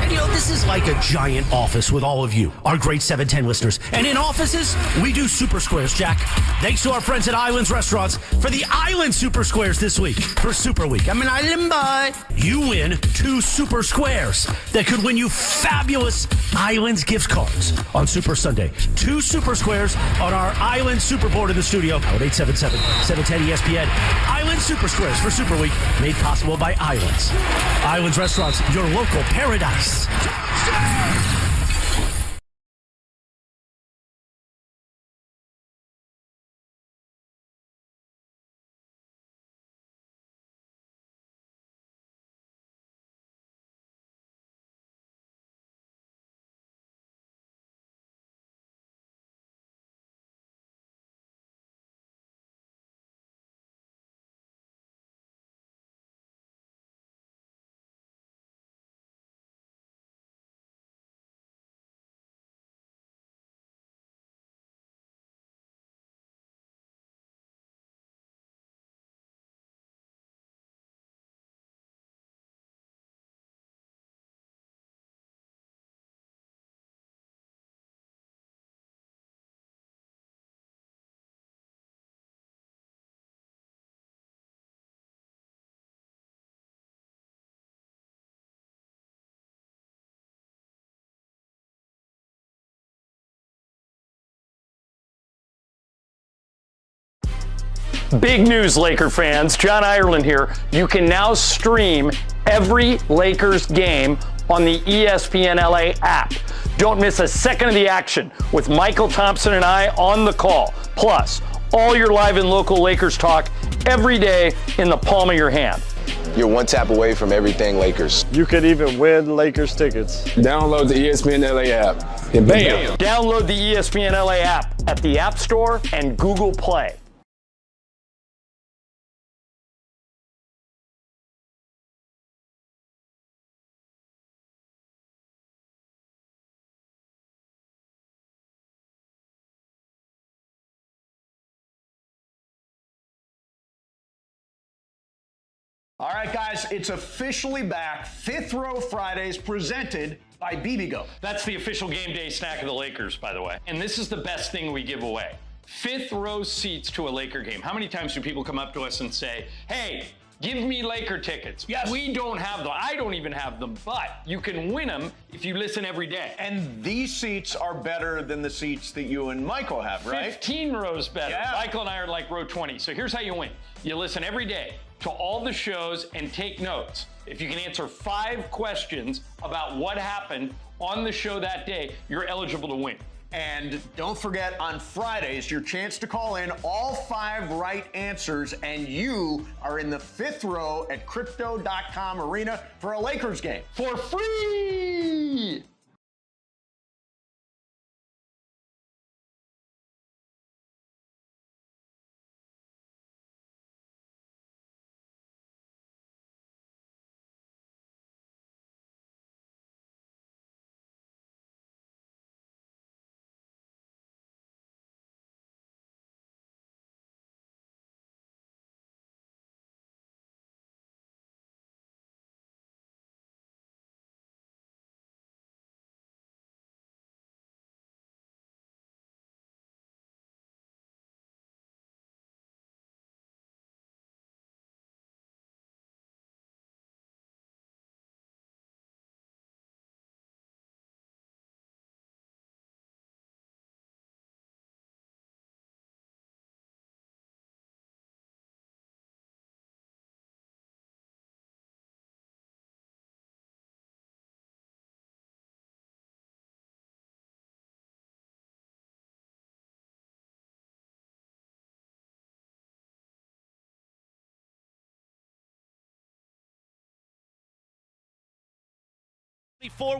And you know, this is like a giant office with all of you, our great 710 listeners. And in offices, we do Super Squares, Jack. Thanks to our friends at Islands Restaurants for the Island Super Squares this week for Super Week. I'm an island boy. You win 2 Super Squares that could win you fabulous Islands gift cards on Super Sunday. 2 Super Squares on our Island Super Board in the studio at 877-710 ESPN. Island Super Squares for Super Week, made possible by Islands. Islands Restaurants, your local paradise. Big news, Laker fans. John Ireland here. You can now stream every Lakers game on the ESPN LA app. Don't miss a second of the action with Michael Thompson and I on the call. Plus, all your live and local Lakers talk every day in the palm of your hand. You're one tap away from everything Lakers. You could even win Lakers tickets. Download the ESPN LA app. And bam! Download the ESPN LA app at the App Store and Google Play. All right, guys, it's officially back. Fifth Row Fridays presented by BBGO. That's the official game day snack of the Lakers, by the way. And this is the best thing we give away. 5th row seats to a Laker game. How many times do people come up to us and say, hey, give me Laker tickets? Yes. We don't have them. I don't even have them, but you can win them if you listen every day. And these seats are better than the seats that you and Michael have, right? 15 rows better. Yeah. Michael and I are like row 20. So here's how you win. You listen every day to all the shows and take notes. If you can answer 5 questions about what happened on the show that day, you're eligible to win. And don't forget, on Fridays, your chance to call in all 5 right answers, and you are in the 5th row at Crypto.com Arena for a Lakers game. For free!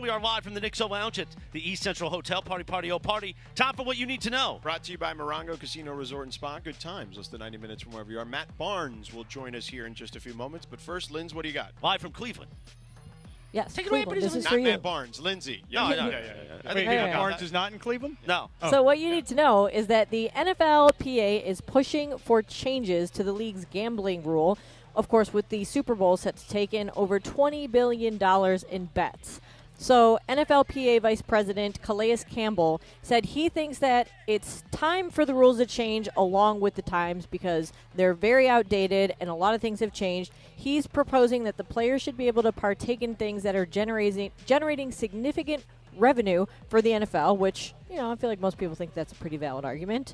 We are live from the Nixo Lounge at the East Central Hotel. Party, oh party. Time for what you need to know. Brought to you by Morongo Casino Resort and Spa. Good times. Less than 90 minutes from wherever you are. Matt Barnes will join us here in just a few moments. But first, Linz, what do you got? Live from Cleveland. Yes, Take it away, Cleveland. This is Not for you. Matt Barnes. Lindsay. No. I Wait, think Barnes is not in Cleveland? No. So what you need to know is that the NFLPA is pushing for changes to the league's gambling rule, of course, with the Super Bowl set to take in over $20 billion in bets. So NFLPA Vice President Calais Campbell said he thinks that it's time for the rules to change along with the times because they're very outdated and a lot of things have changed. He's proposing that the players should be able to partake in things that are generating significant revenue for the NFL, which, I feel like most people think that's a pretty valid argument.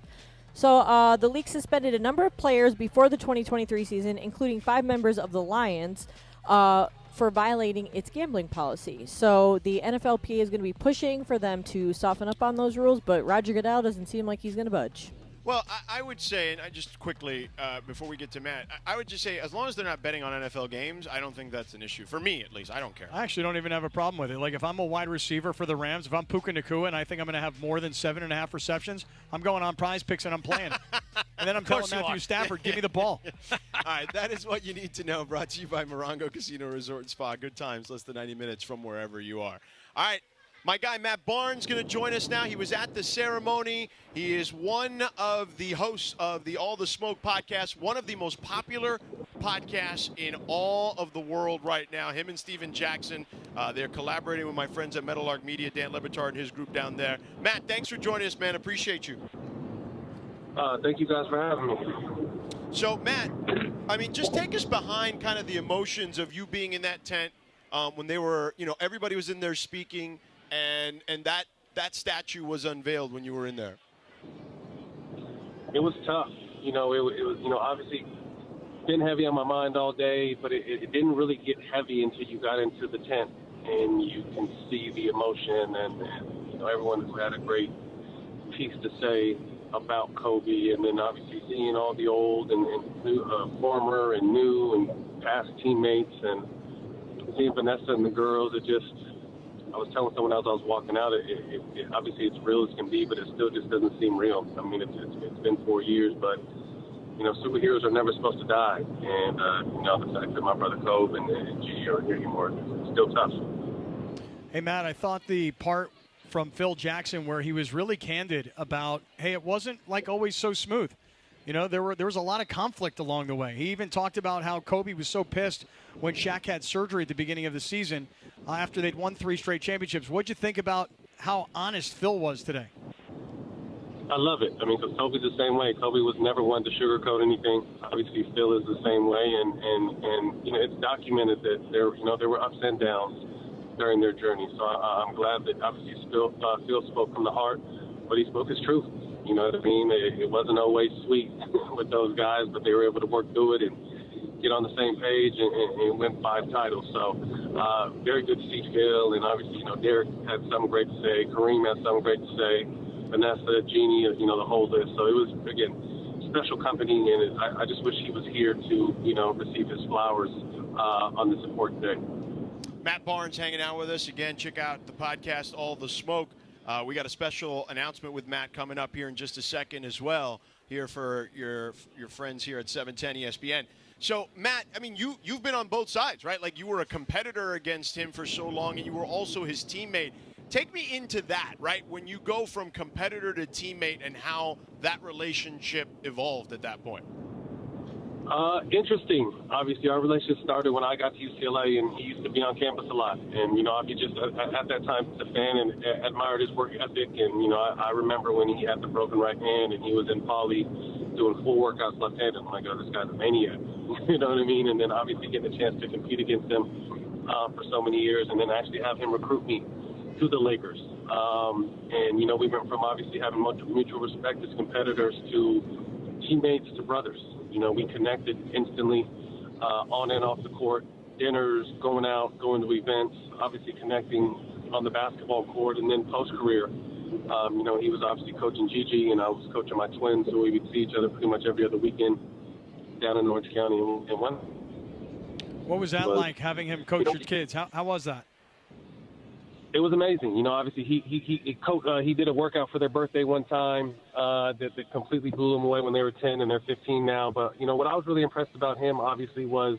So the league suspended a number of players before the 2023 season, including 5 members of the Lions, for violating its gambling policy. So the NFLPA is going to be pushing for them to soften up on those rules, but Roger Goodell doesn't seem like he's going to budge. Well, I would say, and I just quickly, before we get to Matt, I would just say as long as they're not betting on NFL games, I don't think that's an issue. For me, at least, I don't care. I actually don't even have a problem with it. Like, if I'm a wide receiver for the Rams, if I'm Puka Nacua and I think I'm going to have more than 7.5 receptions, I'm going on Prize Picks and I'm playing. And then I'm telling Matthew Stafford, give me the ball. All right, that is what you need to know. Brought to you by Morongo Casino Resort and Spa. Good times, less than 90 minutes from wherever you are. All right. My guy Matt Barnes going to join us now. He was at the ceremony. He is one of the hosts of the All the Smoke podcast, one of the most popular podcasts in all of the world right now. Him and Steven Jackson, they're collaborating with my friends at Metal Arc Media, Dan Lebitard and his group down there. Matt, thanks for joining us, man. Appreciate you. Thank you guys for having me. So, Matt, I mean, just take us behind kind of the emotions of you being in that tent when they were, everybody was in there speaking. And that statue was unveiled when you were in there. It was tough. It was obviously been heavy on my mind all day, but it didn't really get heavy until you got into the tent and you can see the emotion and everyone who had a great piece to say about Kobe, and then obviously seeing all the old and new, former and new and past teammates, and seeing Vanessa and the girls. I was telling someone else I was walking out, it obviously it's real as can be, but it still just doesn't seem real. I mean, it's been 4 years, but, superheroes are never supposed to die. And, the fact that my brother Kobe and G aren't here anymore, it's still tough. Hey, Matt, I thought the part from Phil Jackson where he was really candid about, hey, it wasn't like always so smooth. You know, there was a lot of conflict along the way. He even talked about how Kobe was so pissed when Shaq had surgery at the beginning of the season after they'd won 3 straight championships. What'd you think about how honest Phil was today? I love it. I mean, because Kobe's the same way. Kobe was never one to sugarcoat anything. Obviously, Phil is the same way, and you know, it's documented that there were ups and downs during their journey. So I'm glad that obviously Phil spoke from the heart, but he spoke his truth. You know what I mean? It wasn't always sweet with those guys, but they were able to work through it and get on the same page and win 5 titles. So very good to see Phil, and obviously, you know, Derek had something great to say. Kareem had something great to say. Vanessa, Jeannie, you know, the whole list. So it was, again, special company, and I just wish he was here to, you know, receive his flowers on this important day. Matt Barnes hanging out with us. Again, check out the podcast, All the Smoke. We got a special announcement with Matt coming up here in just a second as well, here for your friends here at 710 ESPN. So, Matt, I mean, you've been on both sides, right? Like, you were a competitor against him for so long, and you were also his teammate. Take me into that, right? When you go from competitor to teammate and how that relationship evolved at that point. Interesting. Obviously, our relationship started when I got to UCLA, and he used to be on campus a lot. And, you know, I just, at that time, was a fan and admired his work ethic. And, you know, I remember when he had the broken right hand and he was in poly doing full workouts left-handed. I'm like, oh, this guy's a maniac. You know what I mean? And then obviously getting a chance to compete against him for so many years, and then actually have him recruit me to the Lakers. And, you know, we went from obviously having mutual respect as competitors to teammates to brothers. You know, we connected instantly on and off the court, dinners, going out, going to events, obviously connecting on the basketball court, and then post-career. You know, he was obviously coaching Gigi, and I was coaching my twins, so we would see each other pretty much every other weekend down in Orange County. And one. What was that like, having him coach your kids? How was that? It was amazing. You know, obviously he did a workout for their birthday one time that completely blew them away when they were 10 and they're 15 now. But, you know, what I was really impressed about him, obviously, was,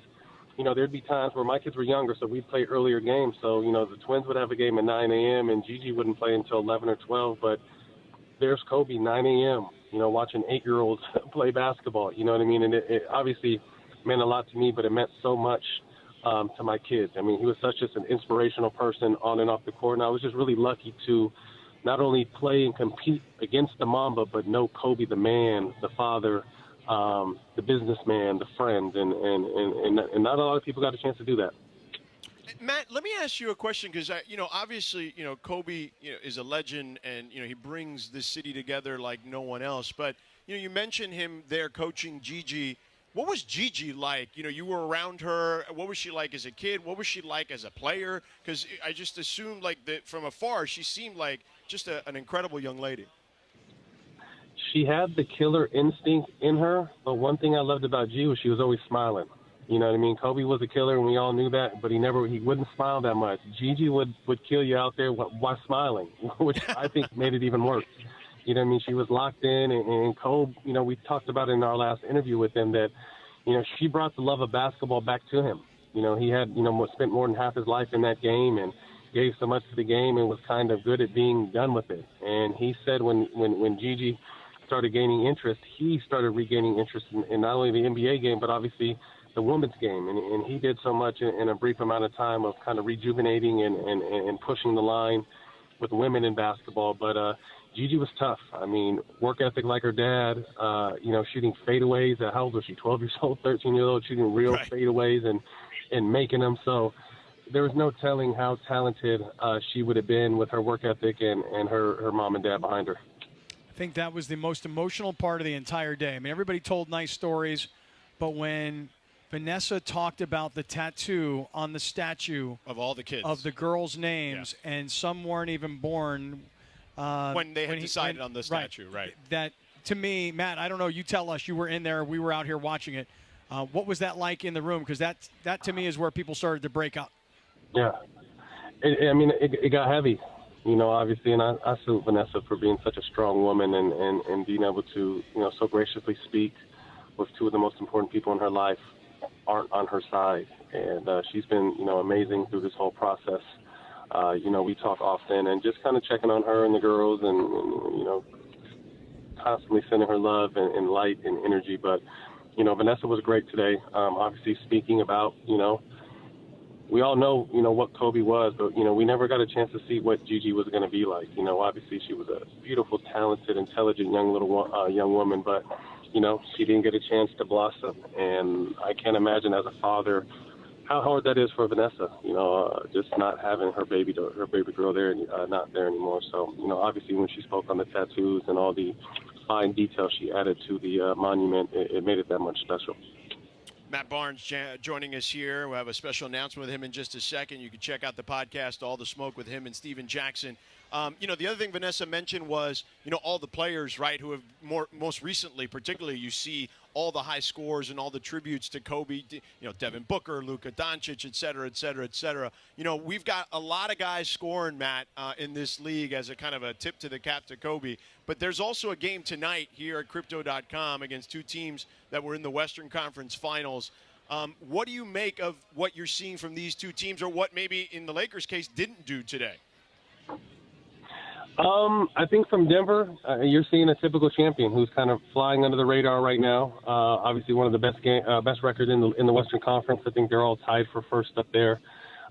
you know, there'd be times where my kids were younger, so we'd play earlier games. So, you know, the twins would have a game at 9 a.m. and Gigi wouldn't play until 11 or 12. But there's Kobe, 9 a.m., you know, watching 8-year-olds play basketball. You know what I mean? And it obviously meant a lot to me, but it meant so much to my kids. I mean, he was just an inspirational person on and off the court, and I was just really lucky to not only play and compete against the Mamba, but know Kobe, the man, the father, the businessman, the friend, and not a lot of people got a chance to do that. Matt, let me ask you a question, because you know, obviously, you know, Kobe, you know, is a legend, and you know, he brings this city together like no one else. But you know, you mentioned him there coaching Gigi. What was Gigi like? You know, you were around her. What was she like as a kid? What was she like as a player? Because I just assumed, like, that from afar, she seemed like just an incredible young lady. She had the killer instinct in her, but one thing I loved about G was she was always smiling. You know what I mean? Kobe was a killer, and we all knew that, but he wouldn't smile that much. Gigi would kill you out there while smiling, which I think made it even worse. You know what I mean? She was locked in, and Kobe, you know, we talked about it in our last interview with him that, you know, she brought the love of basketball back to him. You know, he had, you know, spent more than half his life in that game and gave so much to the game and was kind of good at being done with it. And he said when Gigi started gaining interest, he started regaining interest in not only the NBA game, but obviously the women's game. And he did so much in a brief amount of time of kind of rejuvenating and pushing the line with women in basketball. But Gigi was tough. I mean, work ethic like her dad, you know, shooting fadeaways. How old was she? 12 years old, 13 years old, shooting real fadeaways and making them. So there was no telling how talented she would have been with her work ethic and her mom and dad behind her. I think that was the most emotional part of the entire day. I mean, everybody told nice stories, but when Vanessa talked about the tattoo on the statue of all the kids, of the girls' names, and some weren't even born when they had decided on the statue, right? That, to me, Matt, I don't know, you tell us, you were in there, we were out here watching it. What was that like in the room? Because that to me is where people started to break up. Yeah. It got heavy, you know, obviously, and I salute Vanessa for being such a strong woman and being able to, you know, so graciously speak with two of the most important people in her life aren't on her side. And she's been, you know, amazing through this whole process. You know, we talk often and just kind of checking on her and the girls and you know, constantly sending her love and light and energy. But, Vanessa was great today. Obviously speaking about, we all know, what Kobe was, but, we never got a chance to see what Gigi was going to be like. Obviously she was a beautiful, talented, intelligent young woman, but, she didn't get a chance to blossom. And I can't imagine as a father how hard that is for Vanessa, just not having her baby girl there, not there anymore. So, obviously when she spoke on the tattoos and all the fine details she added to the monument, it made it that much special. Matt Barnes joining us here. We'll have a special announcement with him in just a second. You can check out the podcast, All the Smoke, with him and Steven Jackson. The other thing Vanessa mentioned was, all the players, right, who have most recently, particularly, you see all the high scores and all the tributes to Kobe, Devin Booker, Luka Doncic, et cetera, et cetera, et cetera. We've got a lot of guys scoring, Matt, in this league as a kind of a tip to the cap to Kobe. But there's also a game tonight here at Crypto.com against two teams that were in the Western Conference Finals. What do you make of what you're seeing from these two teams, or what maybe in the Lakers' case didn't do today? I think from Denver, you're seeing a typical champion who's kind of flying under the radar right now. Obviously, one of the best records in the Western Conference. I think they're all tied for first up there,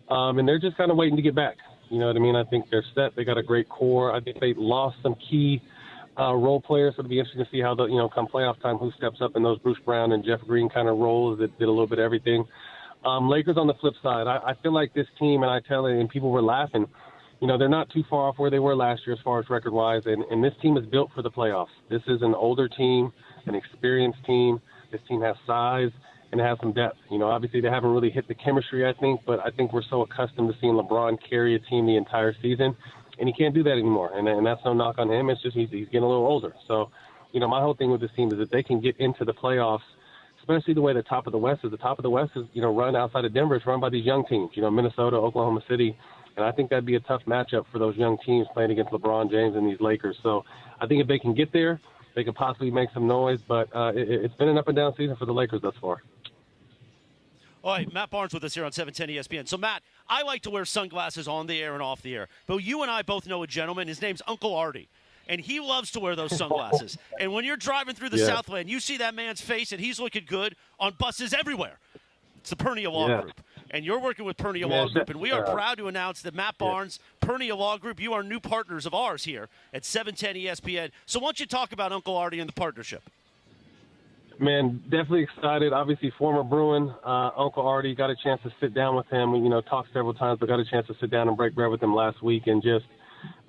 and they're just kind of waiting to get back. You know what I mean? I think they're set. They got a great core. I think they lost some key role players, so it'll be interesting to see how come playoff time, who steps up in those Bruce Brown and Jeff Green kind of roles that did a little bit of everything. Lakers on the flip side, I feel like this team, and I tell it, and people were laughing. They're not too far off where they were last year as far as record-wise, and this team is built for the playoffs. This is an older team, an experienced team. This team has size and it has some depth. Obviously they haven't really hit the chemistry, I think, but I think we're so accustomed to seeing LeBron carry a team the entire season, and he can't do that anymore, and that's no knock on him. It's just he's getting a little older. So, my whole thing with this team is that they can get into the playoffs, especially the way the top of the West is. The top of the West is, run outside of Denver. It's run by these young teams, Minnesota, Oklahoma City. And I think that'd be a tough matchup for those young teams playing against LeBron James and these Lakers. So I think if they can get there, they could possibly make some noise. But it's been an up-and-down season for the Lakers thus far. All right, Matt Barnes with us here on 710 ESPN. So, Matt, I like to wear sunglasses on the air and off the air. But you and I both know a gentleman. His name's Uncle Artie. And he loves to wear those sunglasses. And when you're driving through the Southland, you see that man's face, and he's looking good on buses everywhere. It's the Pernia Law Group. And you're working with Pernia Law Group, and we are proud to announce that Matt Barnes, Pernia Law Group, you are new partners of ours here at 710 ESPN. So why don't you talk about Uncle Artie and the partnership? Man, definitely excited. Obviously, former Bruin, Uncle Artie, got a chance to sit down with him. We, talked several times, but got a chance to sit down and break bread with him last week, and just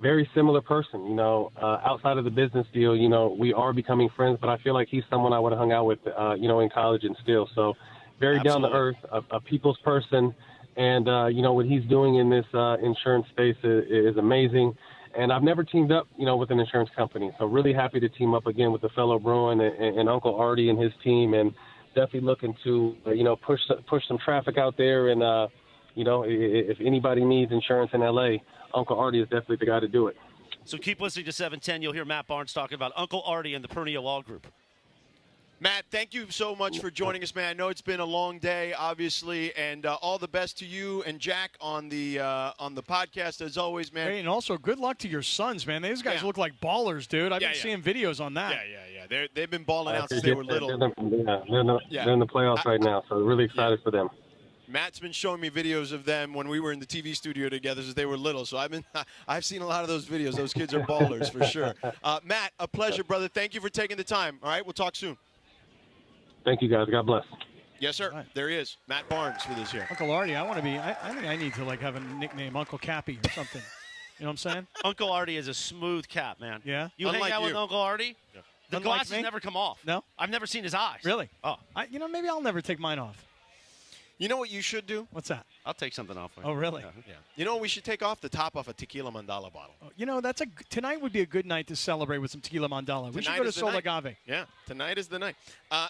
very similar person. Outside of the business deal, we are becoming friends, but I feel like he's someone I would have hung out with, in college and still. So, very down to earth, a people's person, and what he's doing in this insurance space is amazing. And I've never teamed up, with an insurance company, so really happy to team up again with a fellow Bruin and Uncle Artie and his team, and definitely looking to push some traffic out there. And if anybody needs insurance in LA, Uncle Artie is definitely the guy to do it. So keep listening to 710. You'll hear Matt Barnes talking about Uncle Artie and the Pernia Law Group. Matt, thank you so much for joining us, man. I know it's been a long day, obviously, and all the best to you and Jack on the podcast, as always, man. Hey, and also, good luck to your sons, man. These guys look like ballers, dude. I've been seeing videos on that. Yeah. They've been balling out since they were little. They're in the playoffs right now, so really excited for them. Matt's been showing me videos of them when we were in the TV studio together since they were little. So I've seen a lot of those videos. Those kids are ballers for sure. Matt, a pleasure, brother. Thank you for taking the time. All right, we'll talk soon. Thank you, guys. God bless. Yes, sir. Right. There he is. Matt Barnes with us here. Uncle Artie, I think I need to have a nickname, Uncle Cappy or something. You know what I'm saying? Uncle Artie is a smooth cat, man. Yeah? You hang out with Uncle Artie? Yeah. The glasses never come off. No? I've never seen his eyes. Really? Oh. Maybe I'll never take mine off. You know what you should do? What's that? I'll take something off. Oh, really? Yeah. You know what we should take off? The top off a Tequila Mandala bottle. Tonight would be a good night to celebrate with some Tequila Mandala. We should go to Sol Agave. Yeah, tonight is the night.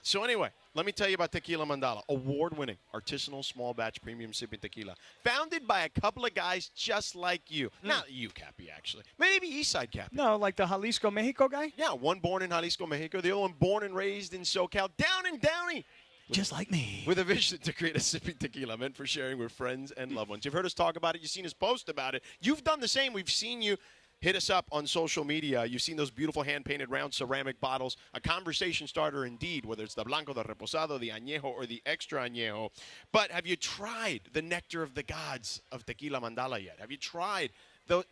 So anyway, let me tell you about Tequila Mandala. Award-winning, artisanal, small batch, premium sipping tequila. Founded by a couple of guys just like you. Not you, Cappy, actually. Maybe Eastside Cappy. No, like the Jalisco, Mexico guy? Yeah, one born in Jalisco, Mexico. The other one born and raised in SoCal, down in Downey. Just like me. With a vision to create a sipping tequila meant for sharing with friends and loved ones. You've heard us talk about it. You've seen us post about it. You've done the same. We've seen you Hit us up on social media. You've seen those beautiful hand-painted round ceramic bottles. A conversation starter indeed, whether it's the Blanco, the Reposado, the Añejo, or the Extra Añejo. But have you tried the nectar of the gods of Tequila Mandala yet? Have you tried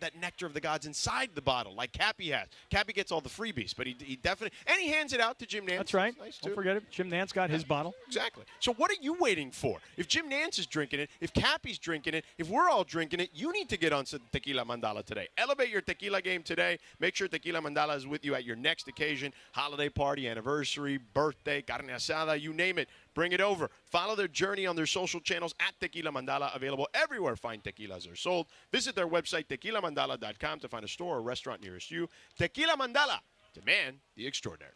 that nectar of the gods inside the bottle, like Cappy has? Cappy gets all the freebies, but he definitely – and he hands it out to Jim Nance. That's right. Nice Don't too. forget it. Jim Nance got his bottle. Exactly. So what are you waiting for? If Jim Nance is drinking it, if Cappy's drinking it, if we're all drinking it, you need to get on some Tequila Mandala today. Elevate your tequila game today. Make sure Tequila Mandala is with you at your next occasion, holiday party, anniversary, birthday, carne asada, you name it. Bring it over. Follow their journey on their social channels at Tequila Mandala, available everywhere fine tequilas are sold. Visit their website, tequilamandala.com, to find a store or restaurant nearest you. Tequila Mandala, demand the extraordinary.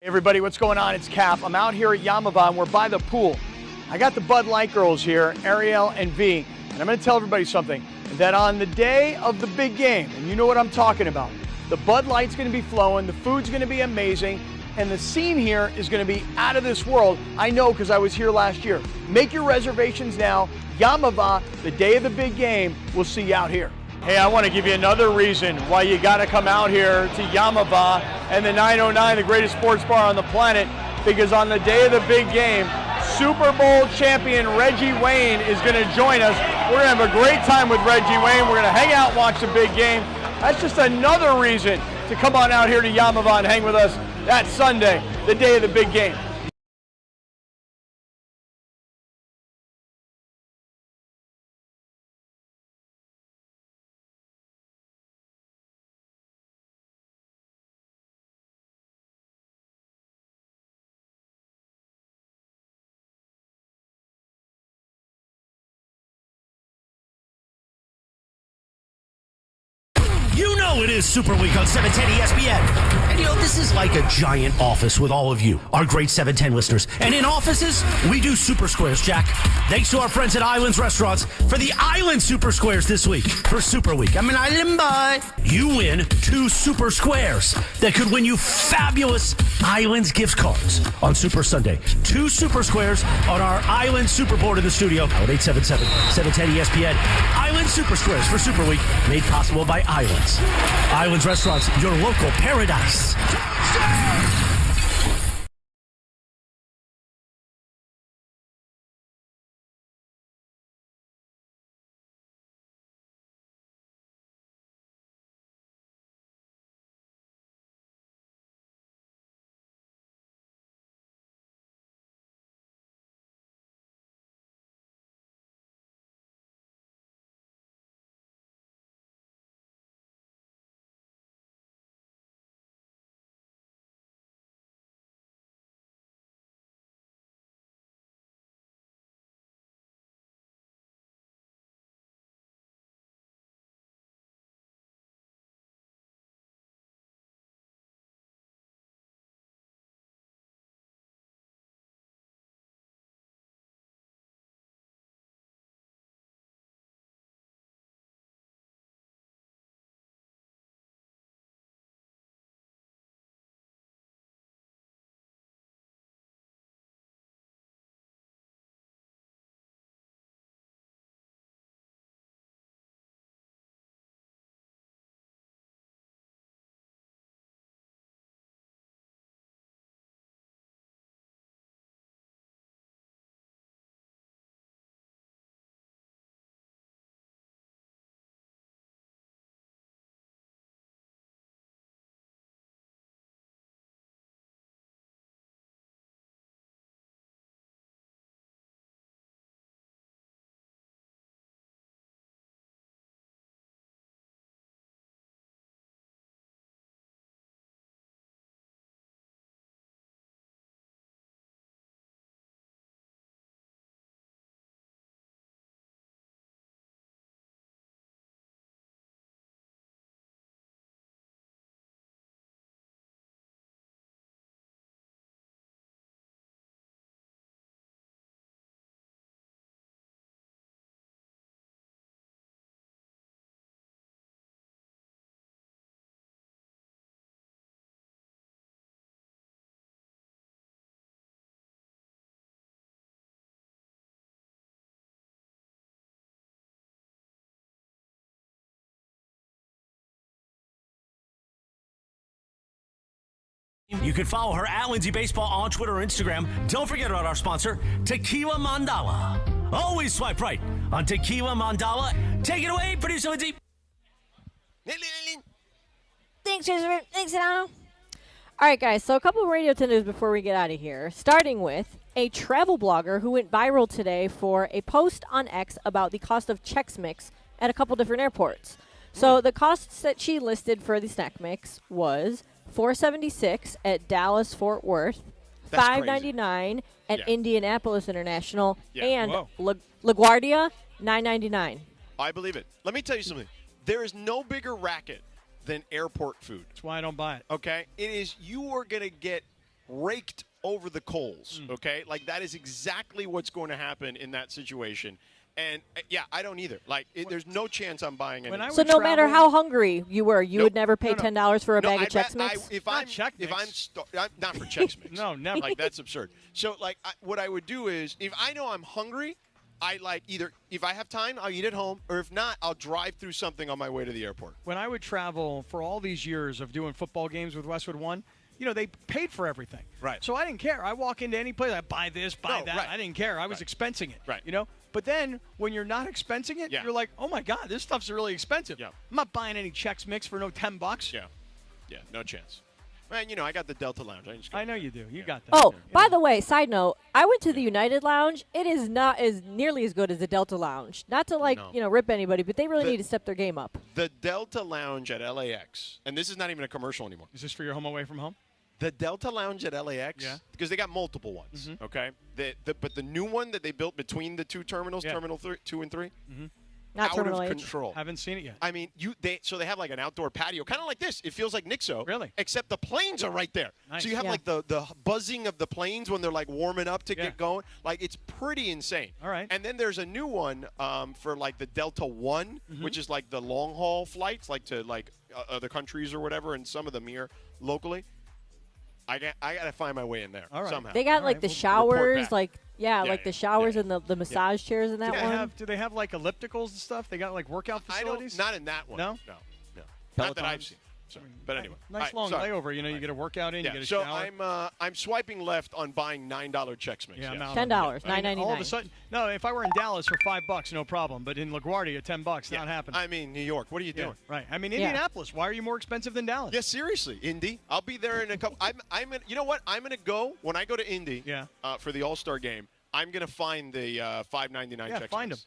Hey everybody, what's going on? It's Cap. I'm out here at Yamava and we're by the pool. I got the Bud Light girls here, Ariel and V, and I'm going to tell everybody something, that on the day of the big game, and you know what I'm talking about, the Bud Light's going to be flowing, the food's going to be amazing, and the scene here is going to be out of this world. I know because I was here last year. Make your reservations now. Yamava, the day of the big game, we'll see you out here. Hey, I want to give you another reason why you got to come out here to Yamava and the 909, the greatest sports bar on the planet, because on the day of the big game, Super Bowl champion Reggie Wayne is going to join us. We're going to have a great time with Reggie Wayne. We're going to hang out and watch the big game. That's just another reason to come on out here to Yamava and hang with us that Sunday, the day of the big game. You know know it is Super Week on 710 ESPN. And this is like a giant office with all of you, our great 710 listeners. And in offices, we do Super Squares, Jack. Thanks to our friends at Islands Restaurants for the Island Super Squares this week for Super Week. I'm an island boy. You win 2 Super Squares that could win you fabulous Islands gift cards on Super Sunday. 2 Super Squares on our Island Super Board in the studio at 877-710 ESPN. Island Super Squares for Super Week, made possible by Islands. Islands Restaurants, your local paradise. You can follow her at Lindsay Baseball on Twitter or Instagram. Don't forget about our sponsor, Tequila Mandala. Always swipe right on Tequila Mandala. Take it away, producer Lindsay. Thanks, Christopher. Thanks, Sedano. All right, guys, so a couple of radio tenders before we get out of here, starting with a travel blogger who went viral today for a post on X about the cost of Chex Mix at a couple different airports. So the costs that she listed for the snack mix was $4.76 at Dallas Fort Worth, $5.99 at Indianapolis International, and LaGuardia, $9.99. I believe it. Let me tell you something. There is no bigger racket than airport food. That's why I don't buy it. Okay? It is, you are going to get raked over the coals, okay? Like, that is exactly what's going to happen in that situation. And, I don't either. Like, there's no chance I'm buying anything. So no matter how hungry you were, you would never pay $10 for a bag of Chex Mix? Not for Chex Mix. No, never. Like, that's absurd. So, like, what I would do is, if I know I'm hungry, I either, if I have time, I'll eat at home, or if not, I'll drive through something on my way to the airport. When I would travel for all these years of doing football games with Westwood One, they paid for everything. Right. So I didn't care. I walk into any place, I buy this, buy that. Right. I didn't care. I was expensing it. Right. But then when you're not expensing it, you're like, oh my God, this stuff's really expensive. Yeah. I'm not buying any Chex Mix for no $10. Yeah, no chance. Man, I got the Delta Lounge. I know you do. You got that. Oh, by the way, side note, I went to the United Lounge. It is not as nearly as good as the Delta Lounge. Not to rip anybody, but they really need to step their game up. The Delta Lounge at LAX, and this is not even a commercial anymore. Is this for your home away from home? The Delta Lounge at LAX, because they got multiple ones, okay? But the new one that they built between the two terminals, Terminal 2 and 3, Not out Terminal of H. control. Haven't seen it yet. I mean, they have like an outdoor patio, kind of like this. It feels like Nixo. Really? Except the planes are right there. Nice. So you have Yeah. like the buzzing of the planes when they're like warming up to get going. Like it's pretty insane. All right. And then there's a new one for like the Delta One, which is like the long haul flights, like to like other countries or whatever, and some of them here locally. I got to find my way in there somehow. They got like the showers, like Yeah, the showers and the massage chairs in that one. Do they have like ellipticals and stuff? They got like workout facilities? Not in that one. No? No. Not that I've seen. So, but anyway. Nice All long right, sorry. layover. You know, you get a workout in, Yeah, you get a so shower. I'm swiping left on buying $9 Chex Mix. Yeah, I'm yes. out $10, on it. I mean, $9.99. all of a sudden, no. If I were in Dallas for $5, no problem. But in LaGuardia, $10, not happening. I mean, New York. What are you Yeah, doing? right. I mean, Yeah. Indianapolis. Why are you more expensive than Dallas? Yeah, seriously, Indy. I'll be there in a couple. I'm gonna, you know what? I'm gonna go when I go to Indy. Yeah. For the All-Star game, I'm gonna find the $5.99 Yeah, Chex find Mix.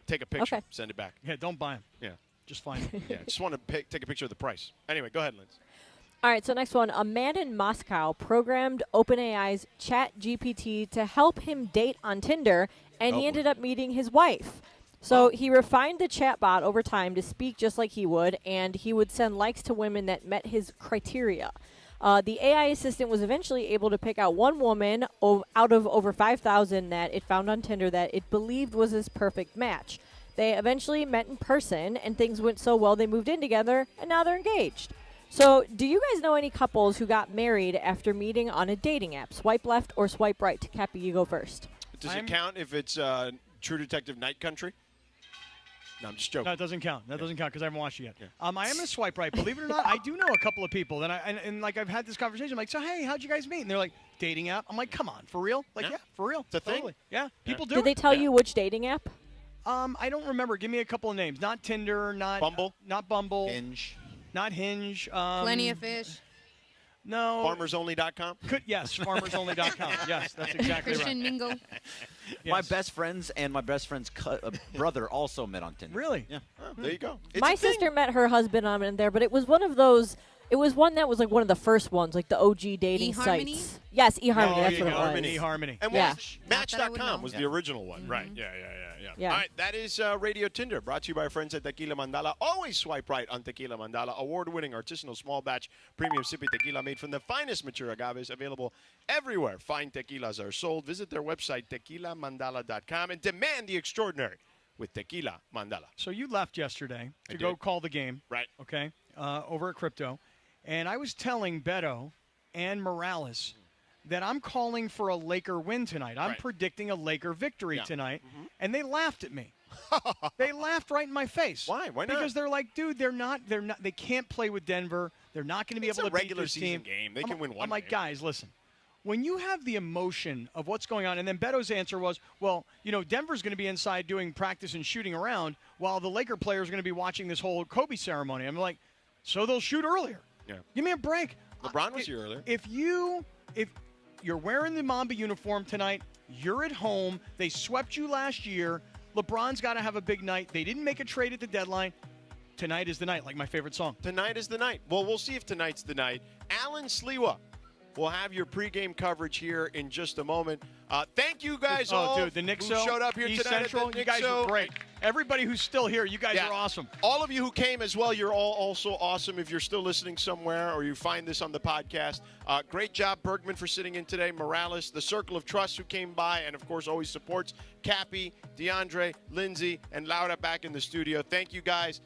Take a picture. Okay. Send it back. Yeah, don't buy them. Yeah. Just find them. Yeah. Just want to take a picture of the price. Anyway, go ahead, Linz. All right, so next one. A man in Moscow programmed OpenAI's ChatGPT to help him date on Tinder, and he ended up meeting his wife. So he refined the chatbot over time to speak just like he would, and he would send likes to women that met his criteria. The AI assistant was eventually able to pick out one woman out of over 5,000 that it found on Tinder that it believed was his perfect match. They eventually met in person, and things went so well they moved in together, and now they're engaged. So, do you guys know any couples who got married after meeting on a dating app? Swipe left or swipe right? Cappy, you go first. Does it count if it's True Detective Night Country? No, I'm just joking. No, it doesn't count. That doesn't count because I haven't watched it yet. I am going to swipe right. Believe it or not, I do know a couple of people. And like I've had this conversation. I'm like, so, hey, how'd you guys meet? And they're like, dating app. I'm like, come on, for real? Like, yeah, for real. It's a thing? Totally. Yeah, people do Did they tell you which dating app? I don't remember. Give me a couple of names. Not Tinder, not Bumble? Not Bumble. Hinge. Not Hinge. Plenty of fish. No. FarmersOnly.com? Yes, FarmersOnly.com. Yes, that's exactly right. Christian Mingle. My best friends and my best friend's brother also met on Tinder. Really? Yeah. Oh, there you go. It's My a thing. sister met her husband on in there, but it was one of those. It was one that was like one of the first ones, like the OG dating eHarmony? sites. Yes, eHarmony. Oh, That's what it was. eHarmony. And Yeah. Match.com was the original one. Right. Yeah. Yeah. All right. That is Radio Tinder, brought to you by our friends at Tequila Mandala. Always swipe right on Tequila Mandala. Award-winning artisanal small batch premium sippy tequila made from the finest mature agaves, available everywhere fine tequilas are sold. Visit their website, tequilamandala.com, and demand the extraordinary with Tequila Mandala. So you left yesterday to go call the game. Right. Okay. Over at Crypto. And I was telling Beto and Morales that I'm calling for a Laker win tonight. I'm predicting a Laker victory tonight. And they laughed at me. They laughed right in my face. Why? Why not? Because they're like, dude, they can't play with Denver. They're not going to be It's able a to beat regular this season team. game. They can win one I'm like, game. guys, listen. When you have the emotion of what's going on, and then Beto's answer was, well, Denver's going to be inside doing practice and shooting around while the Laker players are going to be watching this whole Kobe ceremony. I'm like, so they'll shoot earlier. Yeah. Give me a break. LeBron was here earlier. If you're wearing the Mamba uniform tonight, you're at home. They swept you last year. LeBron's got to have a big night. They didn't make a trade at the deadline. Tonight is the night, like my favorite song. Tonight is the night. Well, we'll see if tonight's the night. Alan Sliwa will have your pregame coverage here in just a moment. Thank you guys all dude, the Nixo, who showed up here East tonight Central, at the you guys Nixo. are great. Everybody who's still here, you guys are awesome. All of you who came as well, you're all also awesome. If you're still listening somewhere or you find this on the podcast, great job, Bergman, for sitting in today. Morales, the Circle of Trust who came by and, of course, always supports. Cappy, DeAndre, Lindsay, and Laura back in the studio. Thank you, guys.